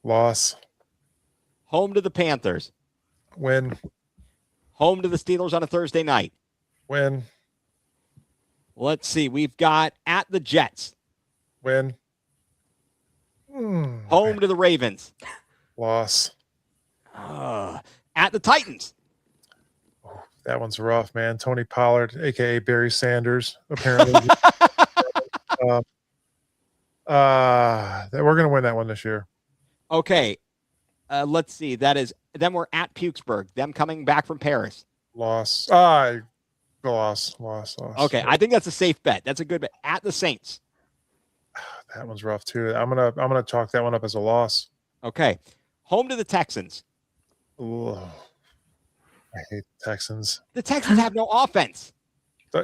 Loss. Home to the Panthers. Win. Home to the Steelers on a Thursday night. Win. Let's see. We've got at the Jets. Win. Home to the Ravens. Loss. At the Titans. Oh, that one's rough, man. Tony Pollard, a.k.a. Barry Sanders, apparently. We're going to win that one this year. Okay. Let's see. Then we're at Pukesburg. Them coming back from Paris. Loss. Loss. Okay. I think that's a safe bet. That's a good bet. At the Saints. That one's rough too. I'm gonna chalk that one up as a loss. Okay. Home to the Texans. Ooh, I hate the Texans. The Texans have no offense.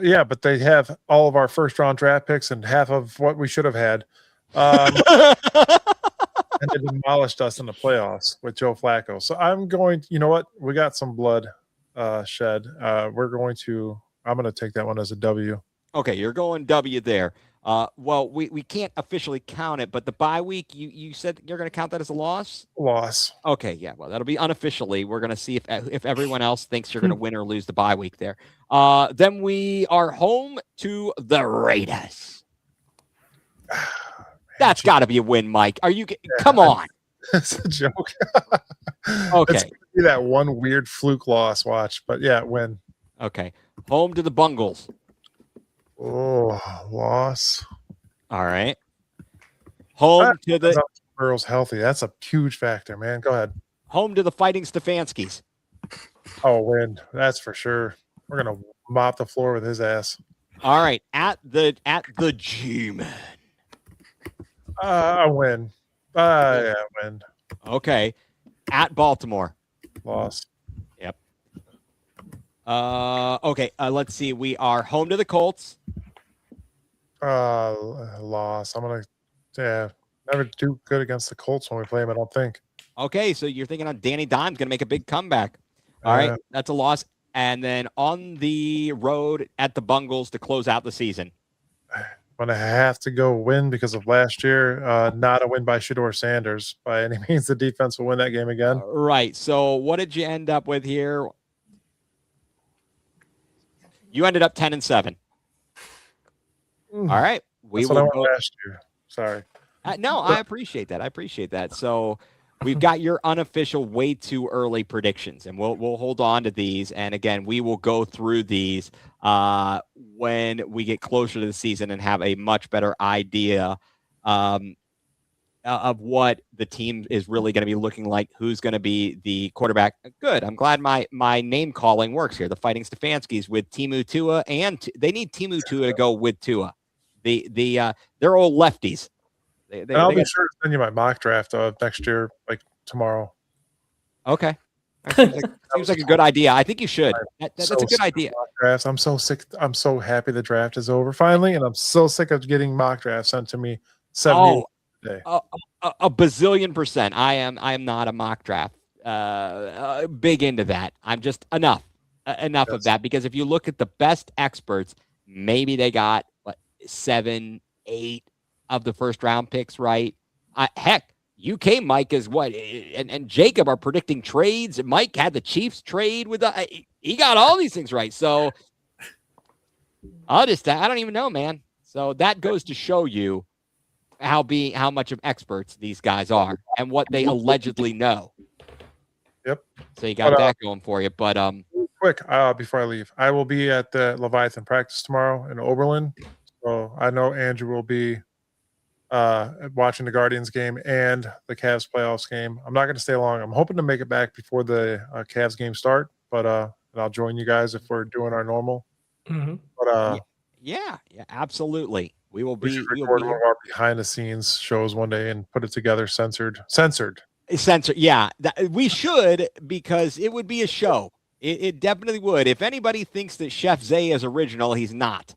Yeah, but they have all of our first-round draft picks and half of what we should have had. And they demolished us in the playoffs with Joe Flacco. So I'm going. You know what? We got some blood shed. I'm going to take that one as a W. Okay, you're going W there. Well, we can't officially count it, but the bye week, you said you're going to count that as a loss? Loss. Okay, yeah. Well, that'll be unofficially. We're going to see if everyone else thinks you're going to win or lose the bye week there. Then we are home to the Raiders. That's got to be a win, Mike. Are you? Come on. It's a joke. Okay. It's going to be that one weird fluke loss. Watch, but yeah, win. Okay. Home to the Bungles. Oh, loss. All right. Home to the Burrow's healthy. That's a huge factor, man. Go ahead. Home to the Fighting Stefanskis. Oh, win. That's for sure. We're gonna mop the floor with his ass. All right. At the G-Man. I win. Yeah, win. Okay. At Baltimore. Loss. Yep. Okay. Let's see. We are home to the Colts. Loss. Never do good against the Colts when we play them, I don't think. Okay, so you're thinking on Danny Dimes going to make a big comeback. All right, that's a loss. And then on the road at the Bungles to close out the season. I'm going to have to go win because of last year. Not a win by Shedeur Sanders by any means. The defense will win that game again. Right. So what did you end up with here? You ended up 10-7. All right. That's what I won last year. Sorry. No, I appreciate that. So we've got your unofficial way too early predictions, and we'll hold on to these. And again, we will go through these when we get closer to the season and have a much better idea of what the team is really going to be looking like, who's going to be the quarterback. Good. I'm glad my name calling works here. The Fighting Stefanskis with Timu Tua, and they need Timu Tua to go with Tua. They're all lefties. And I'll be sure to send you my mock draft of next year, like tomorrow. Okay. Seems like a good idea. I think you should. That's a good idea. Drafts. I'm so sick. I'm so happy the draft is over finally, and I'm so sick of getting mock drafts sent to me 70 day. A bazillion percent. I am not a mock draft big into that. I'm just enough of that, because if you look at the best experts, maybe they got 7, 8 of the first round picks right. Heck, UK Mike is what, and Jacob are predicting trades. Mike had the Chiefs trade with he got all these things right. So I don't even know, man. So that goes to show you how much of experts these guys are and what they allegedly know. Yep. So you got that going for you. But quick, before I leave, I will be at the Leviathan practice tomorrow in Oberlin. So I know Andrew will be watching the Guardians game and the Cavs playoffs game. I'm not going to stay long. I'm hoping to make it back before the Cavs game start, but I'll join you guys if we're doing our normal. Mm-hmm. But yeah, absolutely. We will we be. should record one of our behind the scenes shows one day and put it together censored. Yeah, we should, because it would be a show. It definitely would. If anybody thinks that Chef Zay is original, he's not.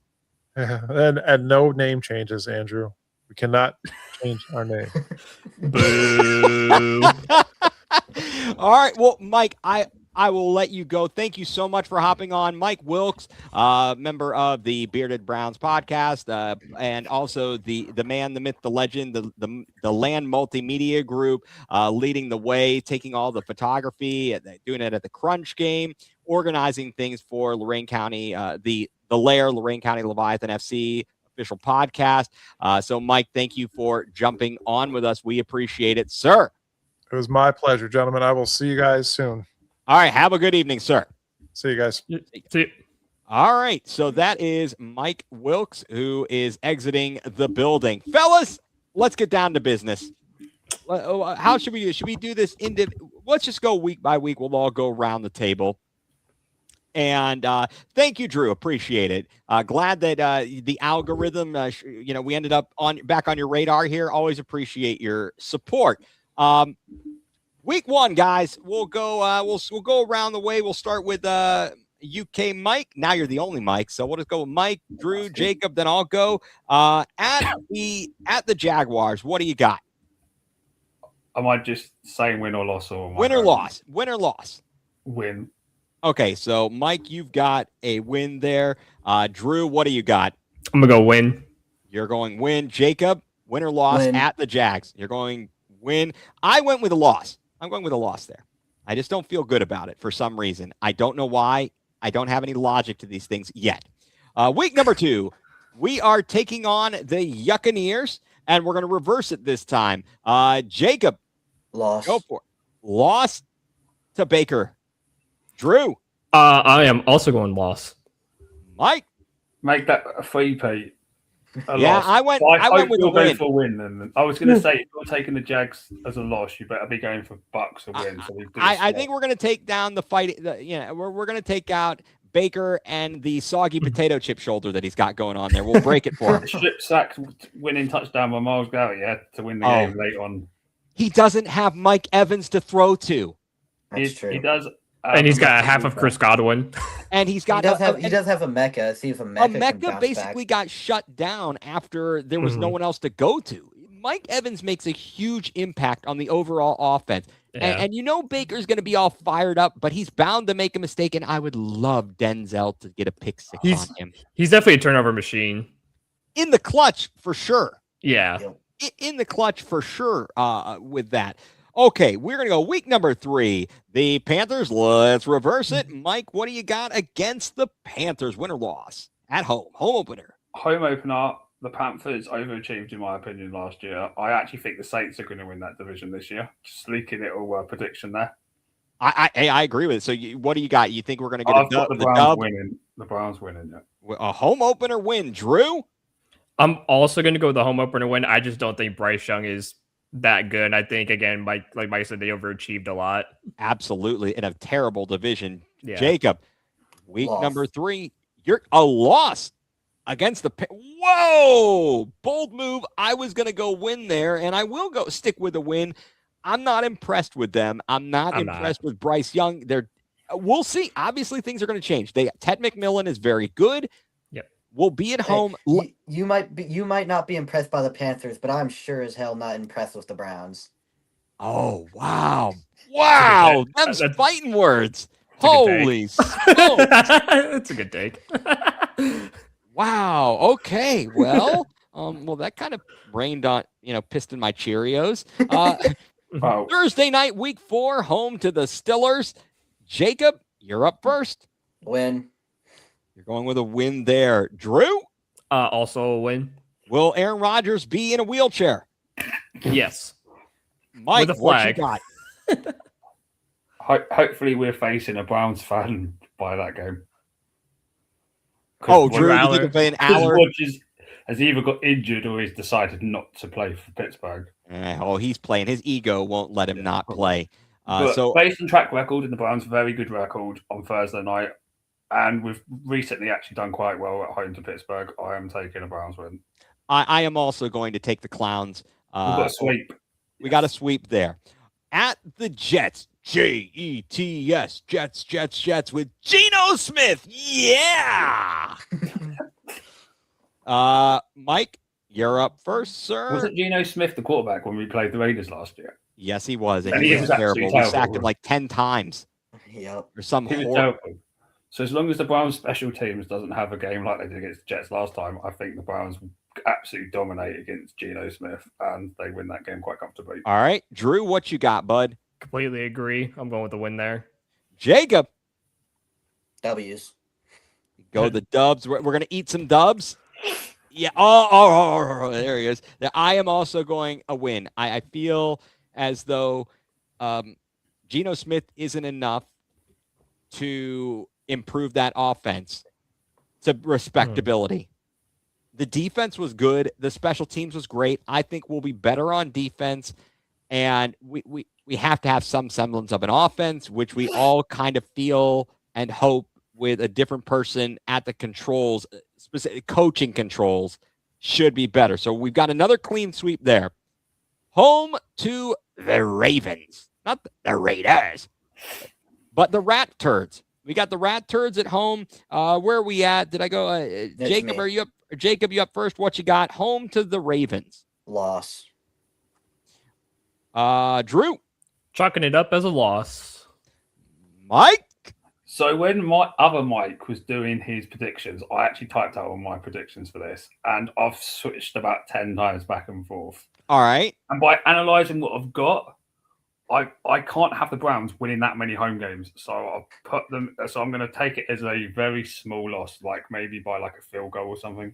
and no name changes, Andrew. We cannot change our name. Boo. All right. Well, Mike, I will let you go. Thank you so much for hopping on. Mike Wilkes, member of the Bearded Browns podcast, and also the man, the myth, the legend, the Land Multimedia Group, leading the way, taking all the photography, doing it at the Crunch game, organizing things for Lorain County, the Lair, Lorain County Leviathan FC official podcast. So, Mike, thank you for jumping on with us. We appreciate it, sir. It was my pleasure, gentlemen. I will see you guys soon. All right. Have a good evening, sir. See you guys. See you. All right. So that is Mike Wilkes, who is exiting the building. Fellas, let's get down to business. How should we do? Should we do this? Let's just go week by week. We'll all go around the table. And thank you, Drew. Appreciate it. Glad that the algorithm, we ended up back on your radar here. Always appreciate your support. Week 1, guys. We'll go. We'll go around the way. We'll start with UK Mike. Now you're the only Mike, so we'll just go with Mike, Drew, Jacob. Then I'll go at the Jaguars. What do you got? Am I just saying win or loss, or win or loss? Win or loss? Win. Okay, so Mike, you've got a win there. Drew, what do you got? I'm gonna go win. You're going win. Jacob, win or loss Win. at the Jags? You're going win. I went with a loss. I'm going with a loss there. I just don't feel good about it for some reason. I don't know why. I don't have any logic to these things yet. Week number 2, we are taking on the Yuccaneers, and we're going to reverse it this time. Jacob, Loss. go for it. Loss to Baker. Drew. I am also going loss. Mike. Make that a 3P. Yeah, I went with the win. For win. And I was going to say, if you're taking the Jags as a loss, you better be going for Bucks a win. So I think we're going to take down the fight. We're going to take out Baker and the soggy potato chip shoulder that he's got going on there. We'll break it for him. Strip sack winning touchdown by Myles Garrett, to win the game late on. He doesn't have Mike Evans to throw to. That's true. He does. And he's got half of Chris Godwin. And he's got he does have a Mecca. See if a Mecca basically got shut down after there was no one else to go to. Mike Evans makes a huge impact on the overall offense. Yeah. And Baker's going to be all fired up, but he's bound to make a mistake, and I would love Denzel to get a pick 6 on him. He's definitely a turnover machine. In the clutch, for sure. Yeah. In the clutch, for sure, with that. Okay, we're going to go week number 3. The Panthers, let's reverse it. Mike, what do you got against the Panthers? Win or loss? At home. Home opener. Home opener. The Panthers overachieved, in my opinion, last year. I actually think the Saints are going to win that division this year. Just leaking it all prediction there. I agree with it. So what do you got? You think we're going to get the Browns winning? The Browns winning, yeah. A home opener win. Drew? I'm also going to go with the home opener win. I just don't think Bryce Young is that good. I think again, like Mike said, they overachieved a lot. Absolutely, in a terrible division. Yeah. Jacob, week Loss. number 3, you're a loss against the. Whoa, bold move. I was going to go win there, and I will go stick with the win. I'm not impressed with them. I'm not impressed with Bryce Young. We'll see. Obviously, things are going to change. Ted McMillan is very good. Yep. We'll be at home. You might not be impressed by the Panthers, but I'm sure as hell not impressed with the Browns. Oh wow, wow! Them's fighting words. Holy smokes! That's a good take. Wow. Okay. Well, well, that kind of rained on, pissed in my Cheerios. Thursday night, week 4, home to the Stillers. Jacob, you're up first. Win. You're going with a win there. Drew? Also a win. Will Aaron Rodgers be in a wheelchair? Yes. Mike, with a what you flag. got? Hopefully, we're facing a Browns fan by that game. Oh, Drew, you think of playing Allard? Has either got injured or he's decided not to play for Pittsburgh. He's playing. His ego won't let him not play. So based on track record in the Browns, very good record on Thursday night, and we've recently actually done quite well at home to Pittsburgh. I am taking a Browns win. I am also going to take the Clowns. We've got a sweep. We got a sweep there. At the Jets, Jets, Jets with Geno Smith. Yeah. Mike, you're up first, sir. Was it Geno Smith, the quarterback, when we played the Raiders last year? Yes, he was. And he was terrible. We sacked him like 10 times. Yep. Or some He was terrible. So as long as the Browns special teams doesn't have a game like they did against the Jets last time, I think the Browns will absolutely dominate against Geno Smith, and they win that game quite comfortably. All right. Drew, what you got, bud? Completely agree. I'm going with the win there. Jacob. W's. Go the Dubs. We're going to eat some Dubs. Yeah. Oh, there he is. I am also going a win. I feel as though Geno Smith isn't enough to improve that offense to respectability. The defense was good. The special teams was great. I think we'll be better on defense, and we have to have some semblance of an offense, which we all kind of feel and hope with a different person at the controls, specific coaching controls, should be better. So we've got another clean sweep there. Home to the Ravens, not the Raiders, but the Rat Turds. We got the Rat Turds at home. Where are we at? Did I go? Jacob, are you up? Jacob, you up first? What you got? Home to the Ravens. Loss. Drew. Chalking it up as a loss. Mike. So when my other Mike was doing his predictions, I actually typed out all my predictions for this, and I've switched about 10 times back and forth. All right. And by analysing what I've got, I can't have the Browns winning that many home games, so I'll put them. So I'm going to take it as a very small loss, like maybe by like a field goal or something.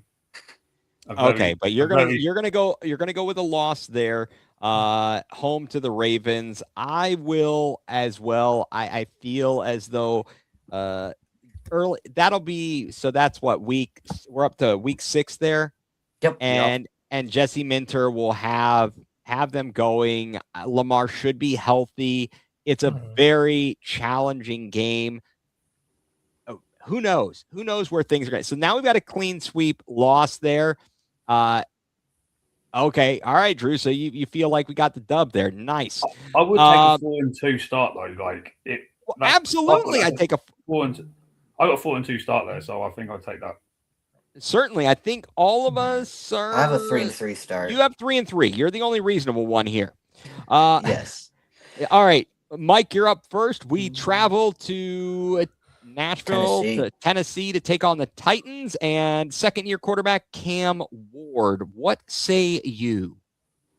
Okay, but you're gonna go with a loss there. Home to the Ravens. I will as well. I feel as though early that'll be so. That's what we're up to week 6 there. Yep. And Jesse Minter will have them going. Lamar should be healthy. It's a very challenging game. Oh, who knows? Who knows where things are going? So now we've got a clean sweep loss there. Okay. All right, Drew. So you feel like we got the dub there. Nice. I would take a 4-2 start though. Like it. Absolutely. I'd take a 4-2. I got a 4-2 start there, so I think I'd take that. Certainly. I think all of us are. I have a 3-3 start. You have 3-3. You're the only reasonable one here. Yes. All right, Mike, you're up first. We travel to Nashville, to Tennessee to take on the Titans and second-year quarterback Cam Ward. What say you?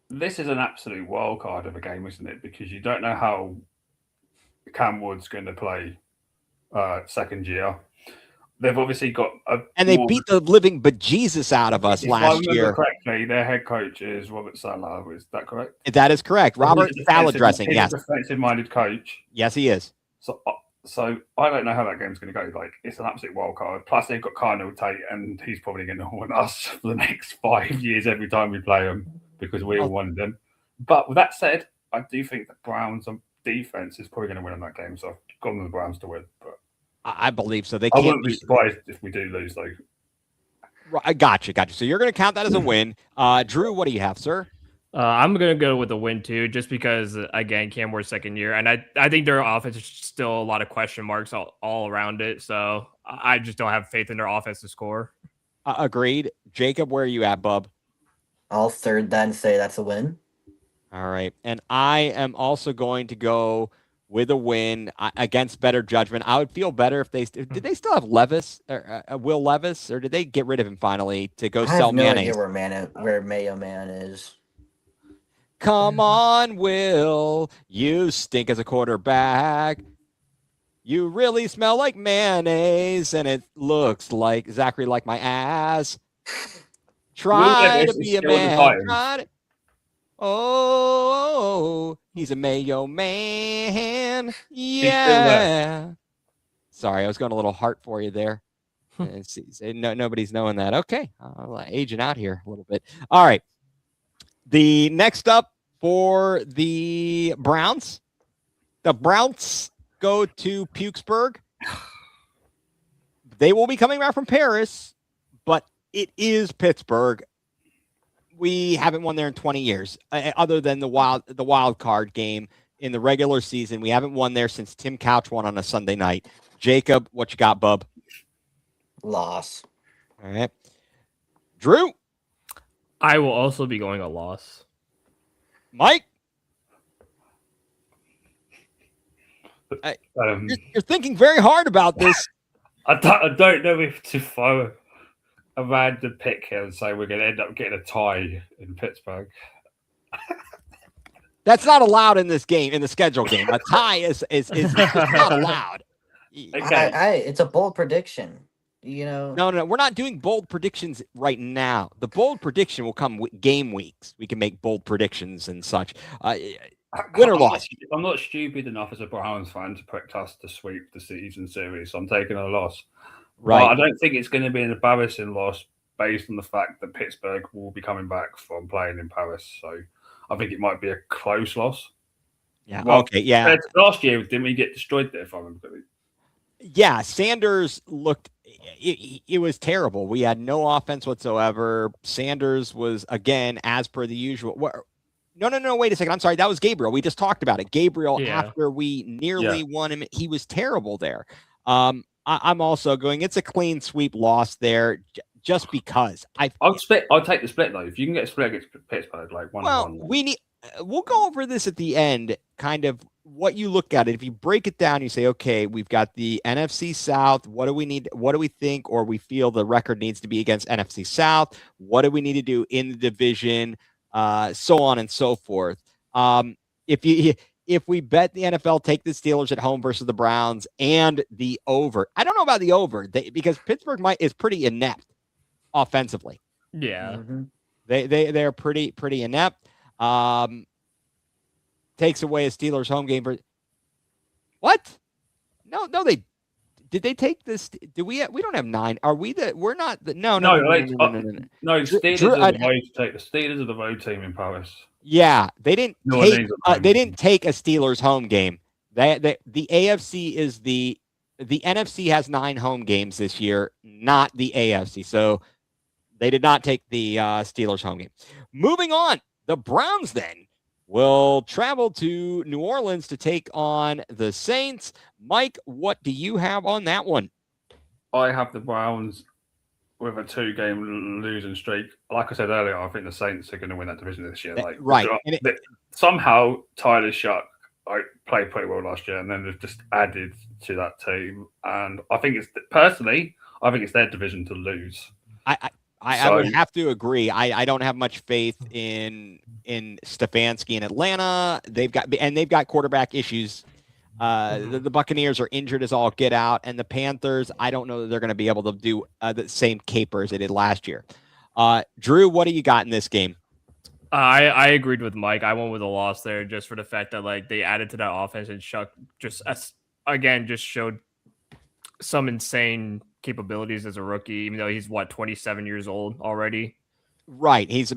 This is an absolute wild card of a game, isn't it? Because you don't know how Cam Ward's going to play second year. They've obviously got they beat the living bejesus out of us last year. Correctly, their head coach is Robert Saleh. Is that correct? That is correct. Robert salad dressing. He's yes, a defensive-minded coach. Yes, he is. So I don't know how that game's going to go. Like, it's an absolute wild card. Plus, they've got Cardinal Tate, and he's probably going to want us for the next 5 years every time we play them because we all wanted them. But with that said, I do think the Browns' defense is probably going to win in that game. So I've gone with the Browns to win. But I believe so. They I can't wouldn't be surprised if we do lose, though. I got you. So you're going to count that as a win. Drew, what do you have, sir? I'm gonna go with the win too, just because again, Cam Ward's second year, and I think their offense is still a lot of question marks all around it. So I just don't have faith in their offense to score. Agreed. Jacob, where are you at, bub? I'll third that and say that's a win. All right, and I am also going to go with a win against better judgment. I would feel better if did they still have Levis, or, Will Levis, or did they get rid of him finally to go I sell have no mayonnaise? idea where Mayo Man is. Come on, Will. You stink as a quarterback. You really smell like mayonnaise, and it looks like Zachary like my ass. Try to be a man. Oh, he's a Mayo man. Yeah. Sorry, I was going a little heart for you there. Nobody's knowing that. Okay, aging out here a little bit. All right. The next up for the Browns go to Pukesburg. They will be coming back from Paris, but it is Pittsburgh. We haven't won there in 20 years, other than the wild card game in the regular season. We haven't won there since Tim Couch won on a Sunday night. Jacob, what you got, bub? Loss. All right. Drew? I will also be going a loss. Mike? You're thinking very hard about this. I don't know if to throw a random pick here and say we're going to end up getting a tie in Pittsburgh. That's not allowed in this game, in the schedule game. A tie is not allowed. Okay. It's a bold prediction. You know. No. We're not doing bold predictions right now. The bold prediction will come game weeks. We can make bold predictions and such. Win or loss? I'm not stupid enough as a Browns fan to pick us to sweep the season series. So I'm taking a loss. Right. But I don't think it's going to be an embarrassing loss based on the fact that Pittsburgh will be coming back from playing in Paris. So I think it might be a close loss. Yeah. Okay. Yeah. Last year, didn't we get destroyed there if I remember correctly? Yeah. Sanders looked. It was terrible. We had no offense whatsoever. Sanders was, again, as per the usual. No. Wait a second. I'm sorry. That was Gabriel. We just talked about it. Gabriel, after we nearly won him, he was terrible there. I'm also going, it's a clean sweep loss there just because. I'll take the split, though. If you can get a split against Pittsburgh, like 1-1. We'll go over this at the end, kind of what you look at it. If you break it down, you say, okay, we've got the NFC South. What do we need? What do we think, or we feel the record needs to be against NFC South? What do we need to do in the division? So on and so forth. If we bet the NFL take the Steelers at home versus the Browns and the over, I don't know about the over because Pittsburgh is pretty inept offensively. Yeah, they're pretty inept. Takes away a Steelers home game. What? No. Did they take this? Do we don't have 9? Are we we're not the no. No. Steelers are the road team in Paris. Yeah, they didn't take a Steelers home game. The AFC is the NFC has 9 home games this year, not the AFC. So they did not take the Steelers home game. Moving on, the Browns then will travel to New Orleans to take on the Saints. Mike, what do you have on that one? I have the Browns with a 2-game losing streak. Like I said earlier, I think the Saints are going to win that division this year. Right. Somehow, Tyler Shuck played pretty well last year, and then they've just added to that team. And I think it's their division to lose. I would have to agree. I don't have much faith in Stefanski in Atlanta. They've got quarterback issues. The Buccaneers are injured as all get out, and the Panthers, I don't know that they're going to be able to do the same caper as they did last year. Drew, what do you got in this game? I agreed with Mike. I went with a loss there just for the fact that they added to that offense, and Shuck just showed some insane capabilities as a rookie, even though he's 27 years old already. Right. He's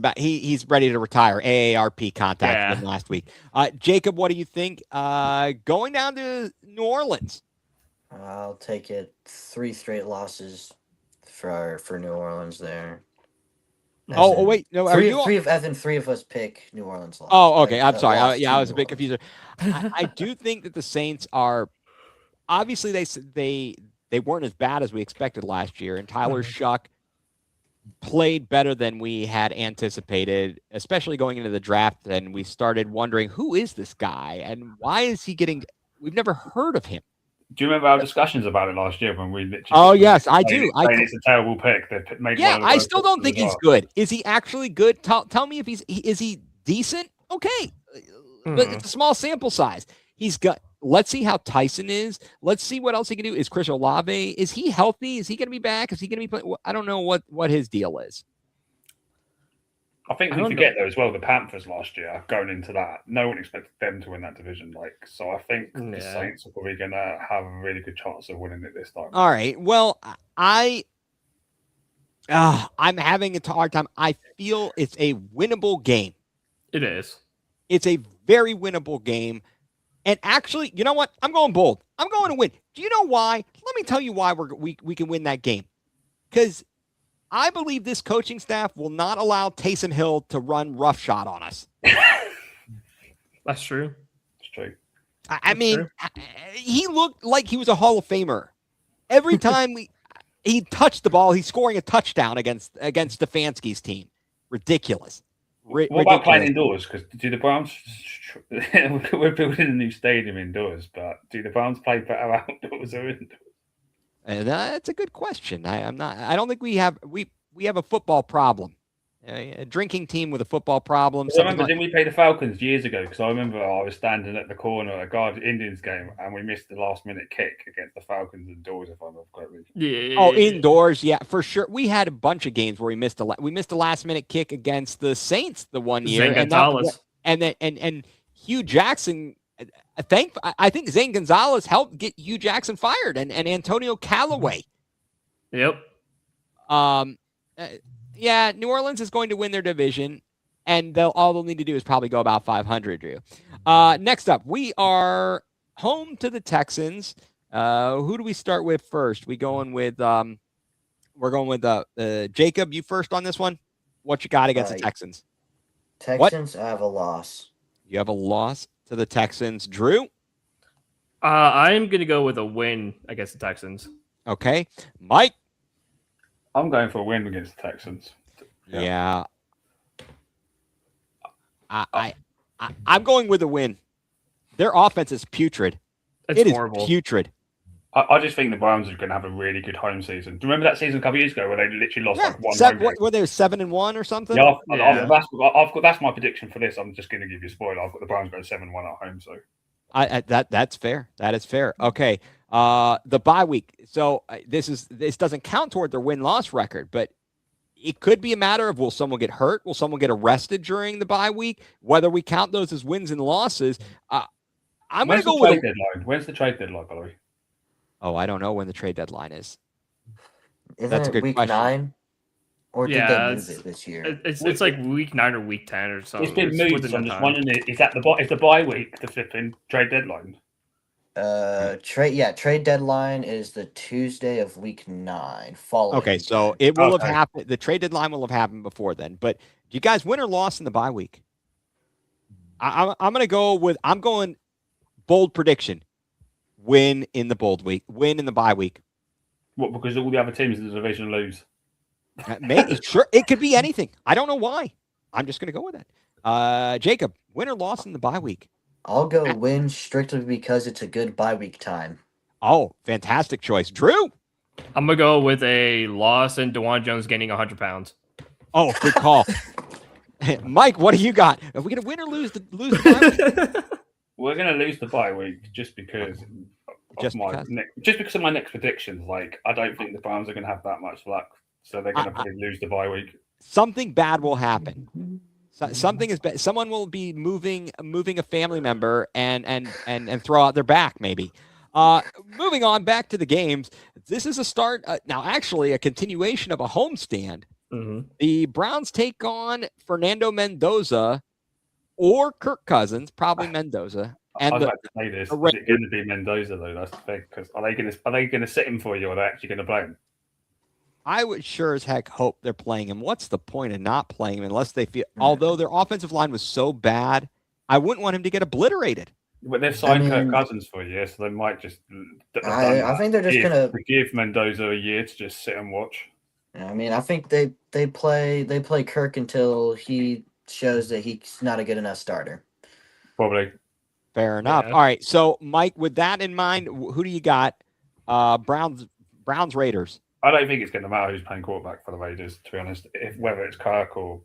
ready to retire. AARP contacted him last week. Jacob, what do you think? Going down to New Orleans. I'll take it 3 straight losses for New Orleans there. Oh, wait, no, are you? Three of us pick New Orleans lost. Oh, okay. I'm sorry. Lost I to was a New bit Orleans. confused. I do think that the Saints are obviously they weren't as bad as we expected last year, and Tyler Shuck played better than we had anticipated, especially going into the draft. And we started wondering, who is this guy and why is he getting? We've never heard of him. Do you remember our discussions about it last year when we literally? Oh yes, I do. It's a terrible pick. They made I still don't think he's good. Is he actually good? Tell me if is he decent? Okay, but it's a small sample size. He's got. Let's see how Tyson is. Let's see what else he can do. Is Chris Olave? Is he healthy? Is he going to be back? Is he going to be playing? I don't know what his deal is. I think we forget though as well. The Panthers last year going into that, no one expected them to win that division. So I think the Saints are probably going to have a really good chance of winning it this time. All right. Well, I'm having a hard time. I feel it's a winnable game. It is. It's a very winnable game. And actually, you know what? I'm going bold. I'm going to win. Do you know why? Let me tell you why we can win that game. Because I believe this coaching staff will not allow Taysom Hill to run roughshod on us. That's true. It's true. I mean, he looked like he was a Hall of Famer. Every time he touched the ball, he's scoring a touchdown against Stefanski's team. Ridiculous. What about playing indoors? Because do the Browns? We're building a new stadium indoors, but do the Browns play better outdoors or indoors? That's a good question. I don't think we have a football problem. A drinking team with a football problem. I remember, didn't we play the Falcons years ago? Because I remember I was standing at the corner at a Guard Indians game and we missed the last minute kick against the Falcons indoors, if I remember correctly. Yeah. Oh, indoors, yeah, for sure. We had a bunch of games where we missed a last minute kick against the Saints the one year, and Hugh Jackson. I think Zane Gonzalez helped get Hugh Jackson fired, and Antonio Callaway. Yep. Yeah, New Orleans is going to win their division, and all they'll need to do is probably go about 500, Drew. Next up, we are home to the Texans. Who do we start with first? We're going with Jacob, you first on this one. What you got against the Texans? Texans, I have a loss. You have a loss to the Texans. Drew? I'm going to go with a win against the Texans. Okay. Mike? I'm going for a win against the Texans. Yeah. I'm going with a win. Their offense is putrid. It horrible. Is putrid. I just think the Browns are going to have a really good home season. Do you remember that season a couple of years ago where they literally lost like one home game? Were they 7-1 or something? Yeah, that's my prediction for this. I'm just going to give you a spoiler. I've got the Browns going 7-1 at home. So that's fair. That is fair. Okay. The bye week. So this doesn't count toward their win-loss record, but it could be a matter of will someone get hurt? Will someone get arrested during the bye week? Whether we count those as wins and losses. I'm going to go with deadline. When's the trade deadline, by the way? Oh, I don't know when the trade deadline is. That's a good week question. 9? Or did they move it this year? It's like week 9 or week 10 or something. It's been moved. So I'm just wondering, is the bye week the flipping trade deadline? Trade deadline is the Tuesday of week 9. Following. Okay, so it will have happened. The trade deadline will have happened before then. But do you guys win or loss in the bye week? I'm going bold prediction. Win in the win in the bye week. What? Because all the other teams in the division lose. Maybe, sure. It could be anything. I don't know why. I'm just going to go with that. Jacob, win or loss in the bye week? I'll go win strictly because it's a good bye week time. Oh, fantastic choice. Drew? I'm going to go with a loss and DeJuan Jones gaining 100 pounds. Oh, good call. Mike, what do you got? Are we going to win or lose the bye week? We're going to lose the bye week just because of my next predictions. Like, I don't think the Browns are going to have that much luck, so they're going to probably lose the bye week. Something bad will happen. Something is bad. Someone will be moving a family member and throw out their back. Maybe. Moving on back to the games. This is a start now. Actually, a continuation of a homestand The Browns take on Fernando Mendoza or Kirk Cousins, probably Mendoza. I And was the, about to say this. the Is it going to be Mendoza though? That's the thing. Because are they going to sit him for you, or are they actually going to play him? I would sure as heck hope they're playing him. What's the point of not playing him unless they feel? Although their offensive line was so bad, I wouldn't want him to get obliterated. But they've signed Kirk Cousins for a year, so they might just. I think they're just gonna give Mendoza a year to just sit and watch. I mean, I think they play Kirk until he shows that he's not a good enough starter. Probably. Fair enough. Yeah. All right. So, Mike, with that in mind, who do you got? Browns, Raiders. I don't think it's going to matter who's playing quarterback for the Raiders, to be honest. Whether it's Kirk or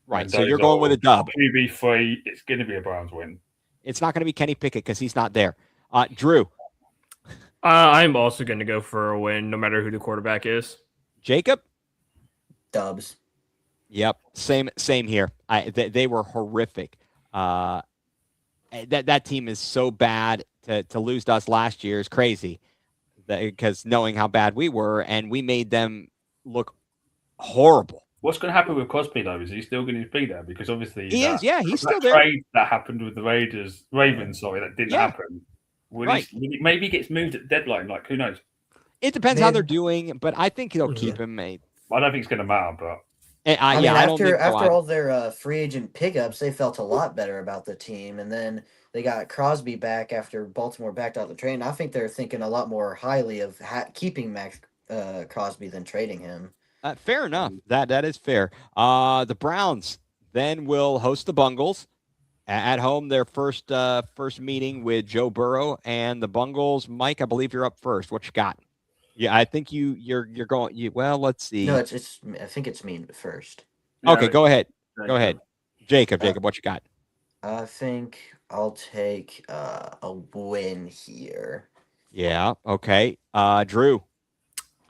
Right. So you're going with a dub. QB3, it's going to be a Browns win. It's not going to be Kenny Pickett because he's not there. Drew. I'm also going to go for a win, no matter who the quarterback is. Jacob. Dubs. Yep. Same here. They were horrific. That team is so bad to lose to us last year is crazy. Because knowing how bad we were, and we made them look horrible. What's going to happen with Crosby though? Is he still going to be there? Because obviously he is. Yeah, he's still there. Trade that happened with the Ravens. Sorry, that didn't happen. Maybe he gets moved at the deadline. Like who knows? It depends how they're doing, but I think he'll keep him. I don't think it's going to matter, but. After all their free agent pickups, they felt a lot better about the team, and then they got Crosby back after Baltimore backed out the trade. And I think they're thinking a lot more highly of keeping Max Crosby than trading him. Fair enough. That is fair. The Browns then will host the Bungles at home. Their first meeting with Joe Burrow and the Bungles. Mike, I believe you're up first. What you got? Yeah, I think you're going. Well, let's see. No, it's. I think it's me first. Okay, go ahead. Go ahead, Jacob. What you got? I think I'll take a win here. Yeah. Okay. Drew.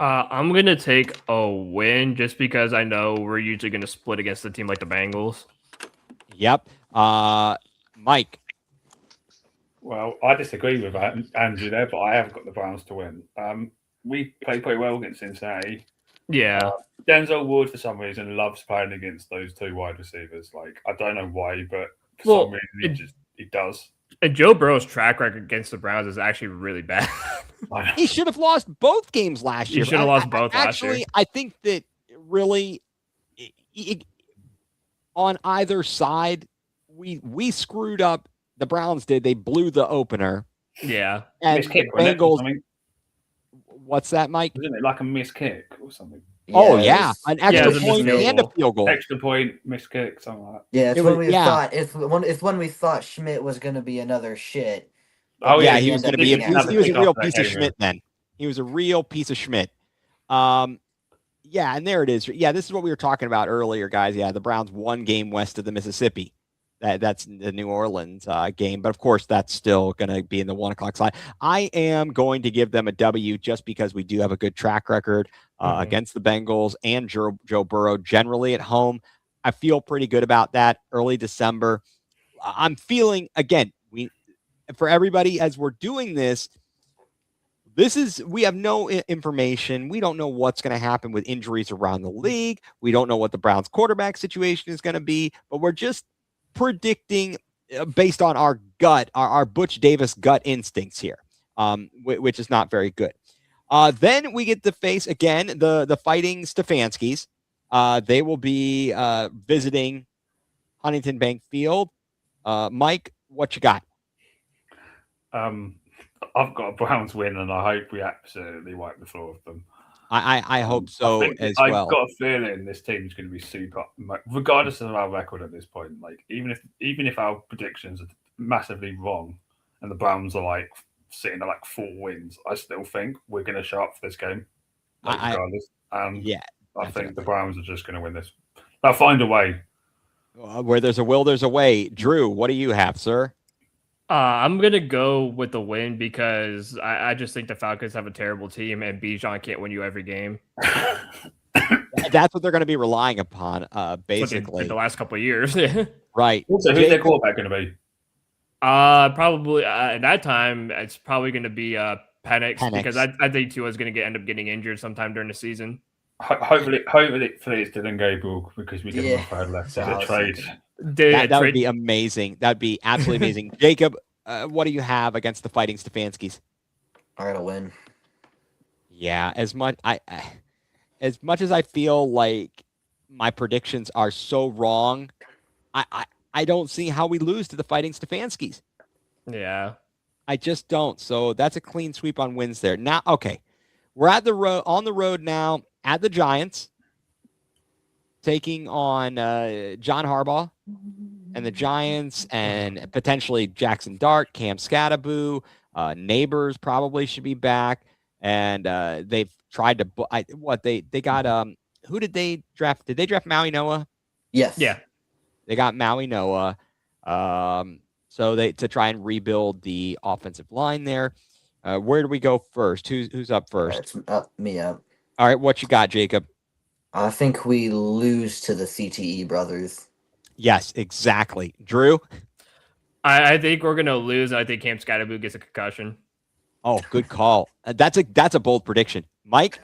I'm gonna take a win just because I know we're usually gonna split against a team like the Bengals. Yep. Mike. Well, I disagree with Andrew there, but I have got the Browns to win. We played pretty well against Cincinnati. Yeah. Denzel Ward, for some reason, loves playing against those two wide receivers. Like, I don't know why, but for some reason, he does. And Joe Burrow's track record against the Browns is actually really bad. He should have lost both games last year. He should have lost both last year. Actually, I think that really on either side, we screwed up. The Browns did. They blew the opener. Yeah. And the Bengals. What's that, Mike? Isn't it like a missed kick or something? Yeah, an extra point and a field goal. Extra point, missed kick, something like that. Yeah, it's when we thought Schmidt was going to be another shit. Oh yeah, he was going to be. He was a real piece of Schmidt. Then he was a real piece of Schmidt. Yeah, and there it is. Yeah, this is what we were talking about earlier, guys. Yeah, the Browns one game west of the Mississippi. That's the New Orleans game, but of course that's still going to be in the 1:00 slot. I am going to give them a W just because we do have a good track record against the Bengals and Joe Burrow generally at home. I feel pretty good about that. Early December, I'm feeling again. For everybody as we're doing this. We have no information. We don't know what's going to happen with injuries around the league. We don't know what the Browns quarterback situation is going to be, but we're just predicting based on our gut, our Butch Davis gut instincts here, which is not very good. Then we get to face again the Fighting Stefanskis. They will be visiting Huntington Bank Field. Mike, what you got? I've got a Browns win, and I hope we absolutely wipe the floor with them. I hope so as well. I've got a feeling this team is going to be super, regardless of our record at this point. Like even if our predictions are massively wrong, and the Browns are like sitting at like 4 wins, I still think we're going to show up for this game. Regardless, I think the Browns are just going to win this. They'll find a way. Where there's a will, there's a way. Drew, what do you have, sir? I'm going to go with the win because I just think the Falcons have a terrible team and Bijan can't win you every game. That's what they're going to be relying upon, basically. The last couple of years. Right. Also, who's their quarterback going to be? Probably at that time, it's probably going to be Penix because I think Tua is going to end up getting injured sometime during the season. Hopefully it's Dylan Gabriel because we give him a third left as a trade. That would be amazing. That'd be absolutely amazing. Jacob, what do you have against the Fighting Stefanskis? I gotta win. Yeah, as much as I feel like my predictions are so wrong, I don't see how we lose to the Fighting Stefanskis. Yeah. I just don't. So that's a clean sweep on wins there. Now, okay. We're at the road on the road now at the Giants, taking on John Harbaugh and the Giants, and potentially Jackson Dart, Cam Scattaboo, Neighbors probably should be back, and they've tried to. They got who did they draft? Did they draft Maui Noah? Yes. Yeah. They got Maui Noah, so to try and rebuild the offensive line there. Where do we go first? Who's up first? It's me up. All right, what you got, Jacob? I think we lose to the CTE brothers. Yes, exactly. Drew? I think we're gonna lose. I think Cam Scattaboo gets a concussion. Oh, good call. That's a bold prediction. Mike?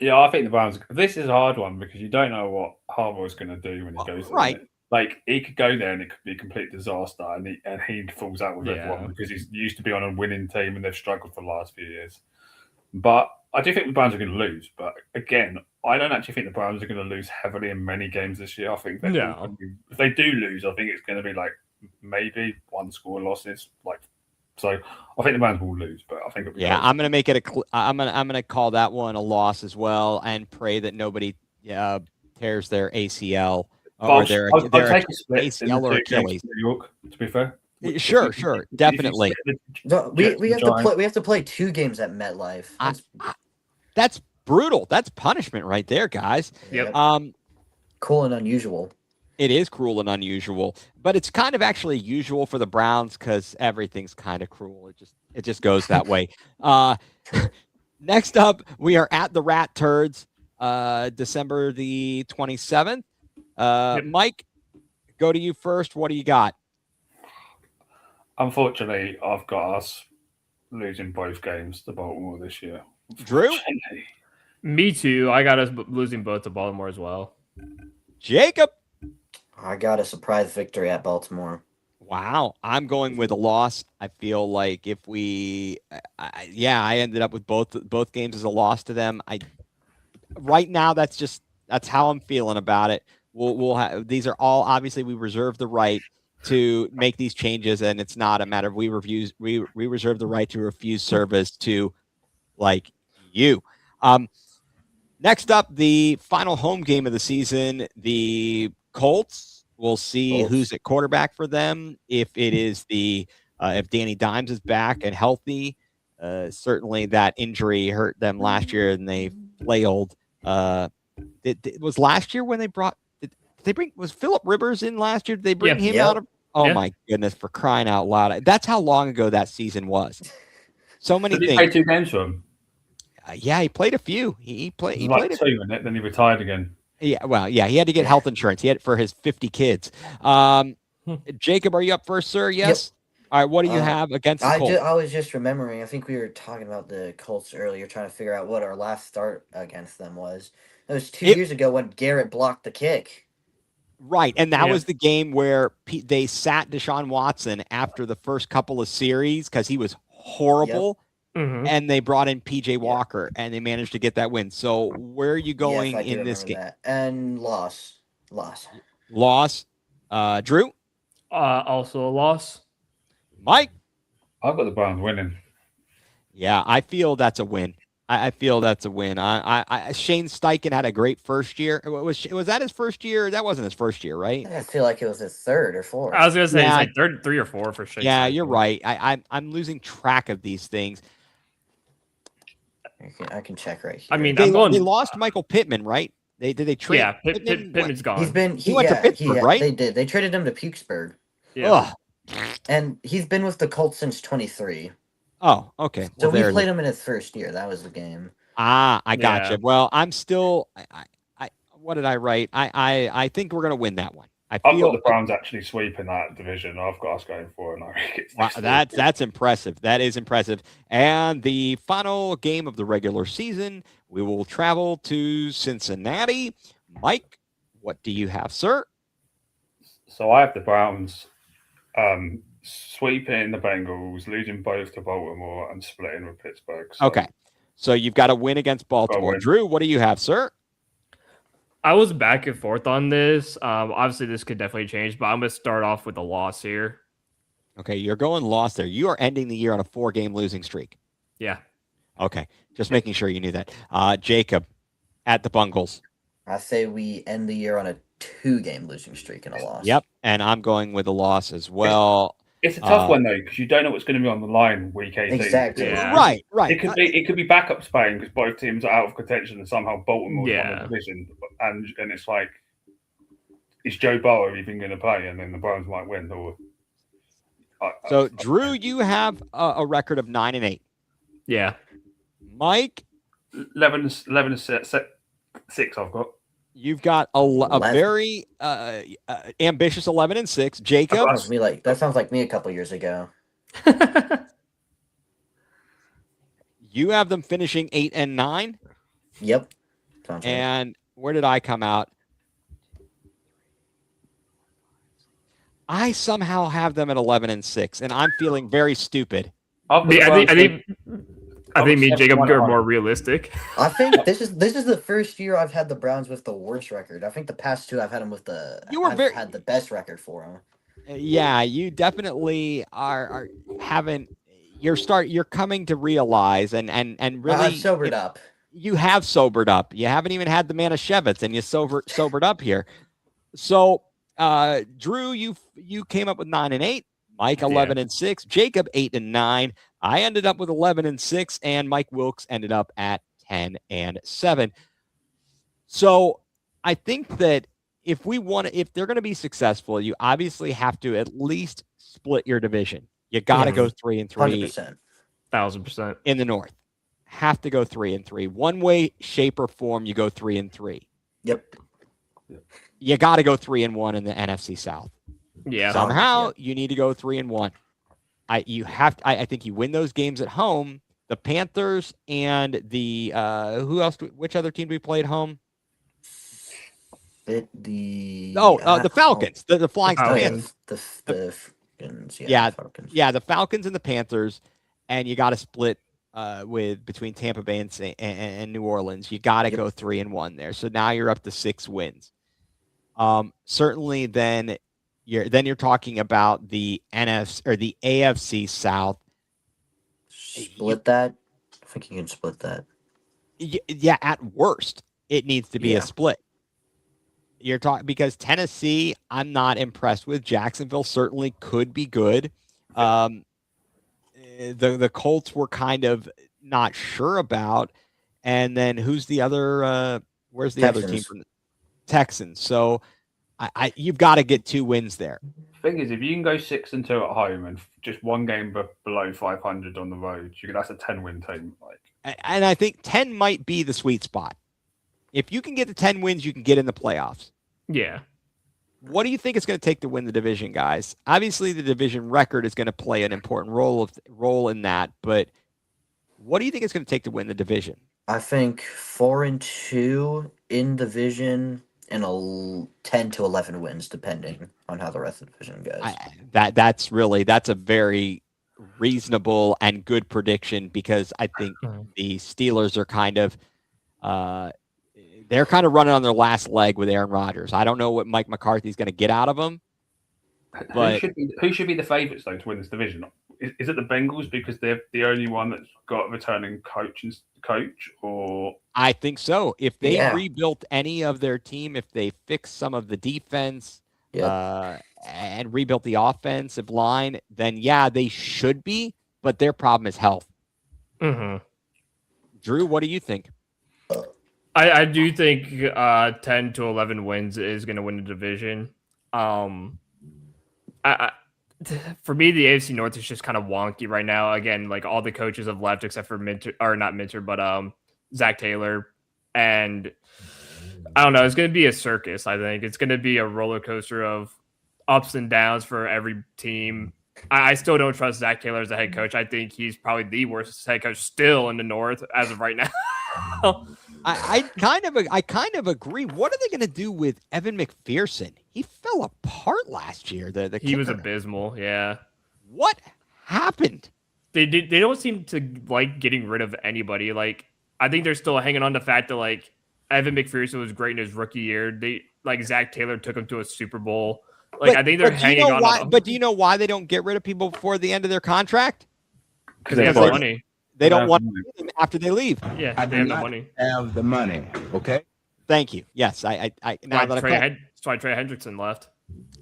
Yeah, I think the Browns. This is a hard one because you don't know what Harbaugh is going to do when he goes there. Right. Like he could go there and it could be a complete disaster, and he falls out with Yeah. everyone because he's used to be on a winning team and they've struggled for the last few years. But I do think the Browns are going to lose. But again, I don't actually think the Browns are going to lose heavily in many games this year. I think if they do lose, I think it's going to be like maybe one score losses. So I think the Browns will lose, but I think it'll be close. I'm going to make it I'm going to call that one a loss as well, and pray that nobody tears their ACL or their take a split ACL or Achilles. New York, to be fair. Sure, definitely. We have to play 2 games at MetLife. That's brutal. That's punishment right there, guys. Yep. Cool and unusual. It is cruel and unusual, but it's kind of actually usual for the Browns because everything's kind of cruel. It just goes that way. Next up, we are at the Rat Turds, December the 27th. Mike, go to you first. What do you got? Unfortunately, I've got us losing both games to Baltimore this year. Drew? Me too. I got us losing both to Baltimore as well. Jacob? I got a surprise victory at Baltimore. Wow. I'm going with a loss. I feel like if we I ended up with both games as a loss to them. Right now that's how I'm feeling about it. We'll have, these are all, obviously we reserve the right to make these changes, and it's not a matter of we reserve the right to refuse service to you. Next up, the final home game of the season, the Colts. We'll see who's at quarterback for them. If it is if Danny Dimes is back and healthy, certainly that injury hurt them last year and they flailed. It was last year when they brought. Was Phillip Rivers in last year? Did they bring him out of? Oh my goodness! For crying out loud! That's how long ago that season was. So many things. He played 2 games for him. Yeah, he played a few. He played 2 in it, then he retired again. Yeah, well, yeah, he had to get health insurance. He had it for his 50 kids. Jacob, are you up first, sir? Yes. Yep. All right. What do you have against the Colts? I was just remembering. I think we were talking about the Colts earlier, trying to figure out what our last start against them was. It was 2 years ago when Garrett blocked the kick. Right, and that was the game where they sat Deshaun Watson after the first couple of series because he was horrible. Yep. Mm-hmm. And they brought in PJ Walker, and they managed to get that win. So where are you going in this game? And loss. Drew? Also a loss. Mike? I've got the Browns winning. Yeah, I feel that's a win. I feel that's a win. Shane Steichen had a great first year. Was that his first year? That wasn't his first year, right? I feel like it was his 3rd or 4th. I was gonna say it's like 3 or 4 for Shane. Yeah, you're right. I'm losing track of these things. I can check right here. I mean, they lost Michael Pittman, right? Did they trade? Yeah, Pittman's gone. He went to Pittsburgh, right? They did. They traded him to Pukesburg. Yeah. And he's been with the Colts since 23. Oh, okay. So we played him in his first year. That was the game. I gotcha. Well, I'm still. What did I write? I think we're gonna win that one. I've got the Browns actually sweeping that division. I've got us going for it. And that's impressive. That is impressive. And the final game of the regular season We will travel to Cincinnati. Mike, what do you have, sir? So I have the Browns sweeping the Bengals, losing both to Baltimore, and splitting with Pittsburgh. So Okay. So you've got a win against Baltimore. win. Drew, what do you have, sir? I was back and forth on this. Obviously, this could definitely change, but I'm going to start off with a loss here. Okay, you're going lost there. You are ending the year on a 4-game losing streak. Yeah. Okay, just making sure you knew that. Jacob, at the Bungles. I say we end the year on a 2-game losing streak and a loss. Yep, and I'm going with a loss as well. It's a tough one though, because you don't know what's going to be on the line week 18. Exactly. Yeah. Right. It could be backup Spain because both teams are out of contention and somehow Baltimore's on the division, and it's like, is Joe Burrow even going to play? And then the Browns might win. Drew, you have a record of 9-8. Yeah. Mike, 11-6 I've got. you've got a very ambitious 11-6. Jacob, That sounds like me a couple years ago. you have them finishing 8-9. Yep. Sounds right. And where did I come out? I somehow have them at 11-6, and I'm feeling very stupid. I think me and Jacob are more realistic. I think this is the first year I've had the Browns with the worst record. I think the past two I've had them with had the best record for them. Yeah, you definitely are having you're coming to realize and really I've sobered up. You have sobered up. You haven't even had the Manischewitz, and you sobered up here. So, Drew, you came up with 9-8. Mike 11-6. Jacob 8-9. I ended up with 11-6, and Mike Wilkes ended up at 10-7. So, I think that if they're going to be successful, you obviously have to at least split your division. You got to go 3-3. 100%. 1,000% in the North. Have to go 3-3. One way, shape, or form, you go 3-3. Yep. You got to go 3-1 in the NFC South. Yeah. Somehow you need to go 3-1. I think you win those games at home. The Panthers and the who else? Which other team do we play at home? The Falcons. The Flying Scotsman. The Falcons. The Falcons and the Panthers, and you got to split between Tampa Bay and New Orleans. You got to go 3-1 there. So now you're up to 6 wins. Certainly, then you're talking about the NFC or the AFC South. Split that. I think you can split that. Yeah, at worst, it needs to be a split. You're talking because Tennessee, I'm not impressed with. Jacksonville certainly could be good. The Colts were kind of not sure about, and then who's the other? Where's the other team from the Texans? So, you've got to get 2 wins there. Thing is, if you can go 6-2 at home and just one game below 500 on the road, that's a 10-win team. And I think 10 might be the sweet spot. If you can get to 10 wins, you can get in the playoffs. Yeah. What do you think it's going to take to win the division, guys? Obviously, the division record is going to play an important role in that, but what do you think it's going to take to win the division? I think 4-2 in division and 10 to 11 wins, depending on how the rest of the division goes. That's a very reasonable and good prediction because I think the Steelers are kind of they're kind of running on their last leg with Aaron Rodgers. I don't know what Mike McCarthy's going to get out of them. But who should be the favourites though to win this division? Is it the Bengals because they're the only one that's got a returning coach, or I think so. If they rebuilt any of their team, if they fixed some of the defense and rebuilt the offensive line, then they should be. But their problem is health. Mm-hmm. Drew, what do you think? I do think 10 to 11 wins is going to win the division. For me, the AFC North is just kind of wonky right now. Again, like all the coaches have left except for Zach Taylor. And I don't know. It's going to be a circus, I think. It's going to be a roller coaster of ups and downs for every team. I still don't trust Zach Taylor as a head coach. I think he's probably the worst head coach still in the North as of right now. I kind of agree. What are they going to do with Evan McPherson? He fell apart last year. The He was kicker. abysmal. Yeah. What happened? They don't seem to like getting rid of anybody. Like I think they're still hanging on the fact that like Evan McPherson was great in his rookie year. They like Zach Taylor took him to a Super Bowl. Like I think they're hanging on. But do you know why they don't get rid of people before the end of their contract? Because they have no money. They don't want to them after they leave. Yeah, I they do have no not money. have the money. Okay. Thank you. Yes, I now that That's why Trey Hendrickson left.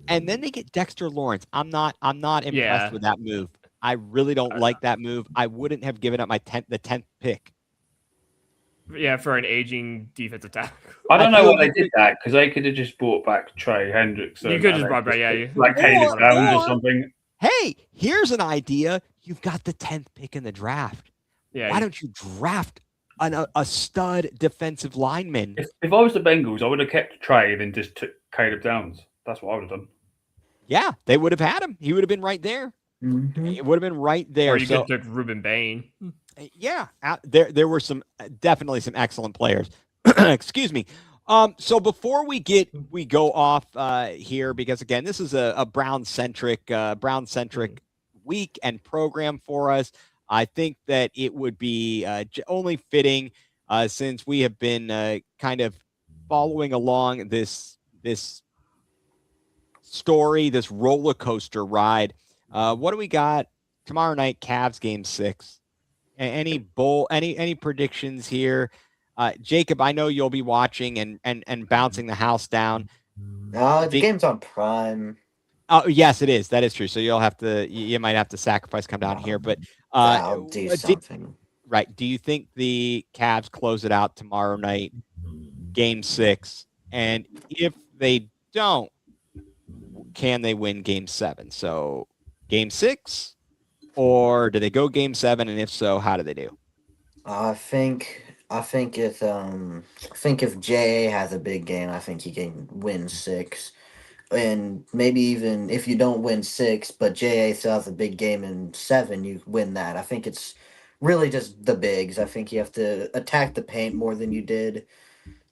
and then they get Dexter Lawrence. I'm not impressed with that move. I really don't like that move. I wouldn't have given up the 10th pick. Yeah, for an aging defensive tackle. I don't know why they did that because they could have just brought back Trey Hendrickson. You could just brought back, like Caleb Downs or something. Hey, here's an idea. You've got the 10th pick in the draft. Yeah. Why don't you draft a stud defensive lineman? If I was the Bengals, I would have kept Trey and then just took Caleb Downs. That's what I would have done. Yeah, they would have had him. He would have been right there. Mm-hmm. It would have been right there. Or you could have took Ruben Bain. Yeah, there were definitely some excellent players. Excuse me. So before we go off here, because again, this is a Brown centric week and program for us. I think that it would be only fitting since we have been kind of following along this story, this roller coaster ride. What do we got tomorrow night? Cavs game 6. Any predictions here? Jacob, I know you'll be watching and bouncing the house down. The game's on Prime. Oh, yes, it is. That is true. So you might have to sacrifice, come down here, but I'll do something. Right. Do you think the Cavs close it out tomorrow night, game 6? And if they don't, can they win game 7? So game 6, or do they go game 7? And if so, how do they do? I think if JA has a big game, I think he can win 6. And maybe even if you don't win 6, but JA still has a big game in 7, you win that. I think it's really just the bigs. I think you have to attack the paint more than you did.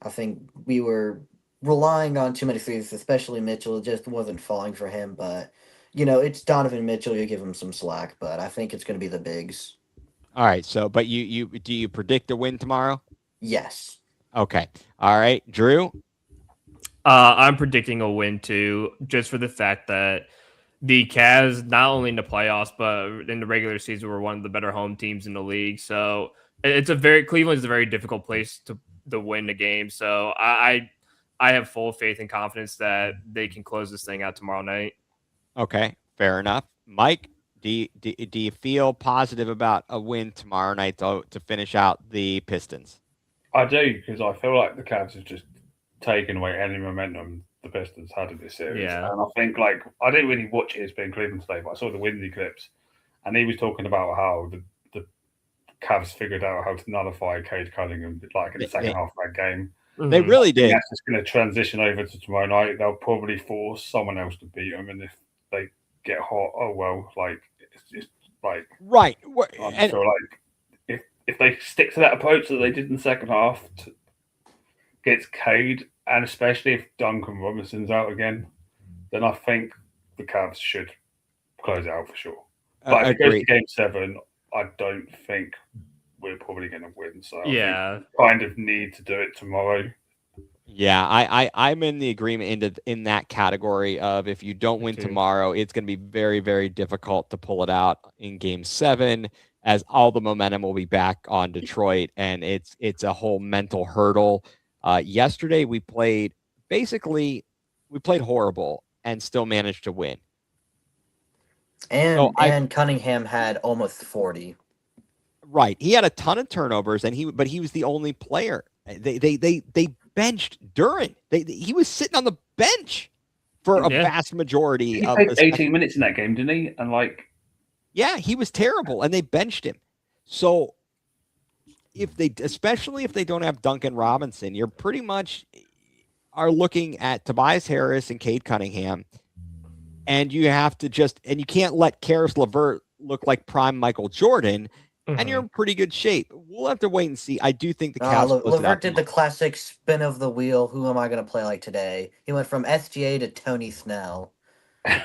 I think we were relying on too many threes, especially Mitchell. It just wasn't falling for him. But, it's Donovan Mitchell. You give him some slack. But I think it's going to be the bigs. All right. So, but you do you predict a win tomorrow? Yes. Okay. All right. Drew? I'm predicting a win too, just for the fact that the Cavs, not only in the playoffs, but in the regular season, were one of the better home teams in the league. So Cleveland is a very difficult place to win the game. So I have full faith and confidence that they can close this thing out tomorrow night. Okay, fair enough. Mike, do you feel positive about a win tomorrow night to finish out the Pistons? I do, because I feel like the Cavs have just taken away any momentum the Pistons had in this series. Yeah. And I think, I didn't really watch ESPN Cleveland today, but I saw the Windy clips, and he was talking about how the Cavs figured out how to nullify Cade Cunningham in the second half of that game. They really did. That's just going to transition over to tomorrow night. They'll probably force someone else to beat them, and if they get hot, oh well. It's just right. I feel like if they stick to that approach that they did in the second half against Cade, and especially if Duncan Robinson's out again, then I think the Cavs should close it out for sure. But if it goes to game 7, I don't think we're probably going to win. So I kind of need to do it tomorrow. Yeah, I'm in the agreement in that category of if you don't win tomorrow, it's going to be very, very difficult to pull it out in game 7, as all the momentum will be back on Detroit, and it's a whole mental hurdle. Yesterday we played horrible and still managed to win. And Cunningham had almost 40. Right. He had a ton of turnovers, but he was the only player. They benched Duran. He was sitting on the bench for a vast majority of the 18 minutes in that game, didn't he? And yeah, he was terrible, and they benched him. So especially if they don't have Duncan Robinson, you're pretty much are looking at Tobias Harris and Cade Cunningham, and you have to you can't let Karis LeVert look like prime Michael Jordan and you're in pretty good shape. We'll have to wait and see. I do think the Cavs close it out Levert did the tomorrow. classic spin of the wheel. Who am I going to play like today? He went from SGA to Tony Snell.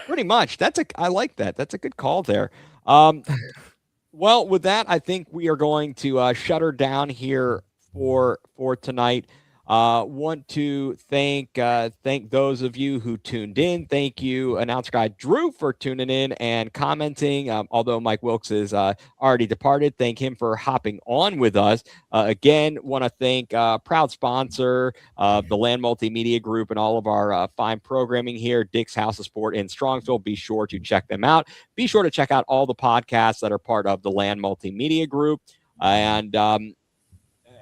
Pretty much. I like that. That's a good call there. Well, with that, I think we are going to shut her down here for tonight. Want to thank those of you who tuned in. Thank you, announcer guy Drew, for tuning in and commenting. Although Mike Wilkes is already departed, thank him for hopping on with us. Again, want to thank proud sponsor of the Land Multimedia Group and all of our fine programming here, Dick's House of Sport in Strongsville. Be sure to check them out. Be sure to check out all the podcasts that are part of the Land Multimedia Group. And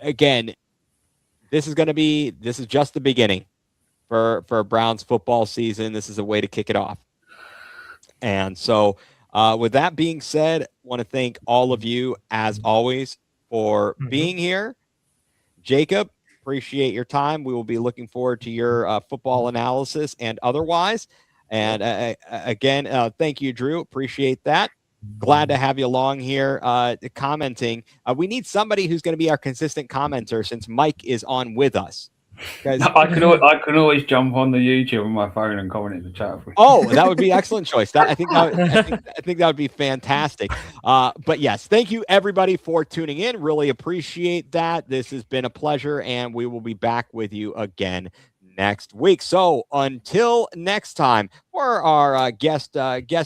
again, this is just the beginning for Browns football season. This is a way to kick it off. And so with that being said, I want to thank all of you, as always, for being here. Jacob, appreciate your time. We will be looking forward to your football analysis and otherwise. And again, thank you, Drew. Appreciate that. Glad to have you along here commenting. We need somebody who's going to be our consistent commenter since Mike is on with us. I can always jump on the YouTube on my phone and comment in the chat. Oh, that would be excellent choice. I think that would be fantastic. But yes, thank you everybody for tuning in. Really appreciate that. This has been a pleasure, and we will be back with you again next week. So until next time, for our guest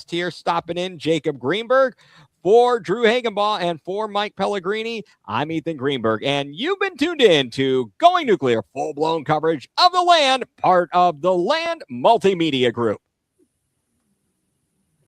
here stopping in, Jacob Greenberg, for Drew Hagenbaugh and for Mike Pellegrini, I'm Ethan Greenberg, and you've been tuned in to Going nuCLEar, full-blown coverage of the Land, part of the Land Multimedia Group.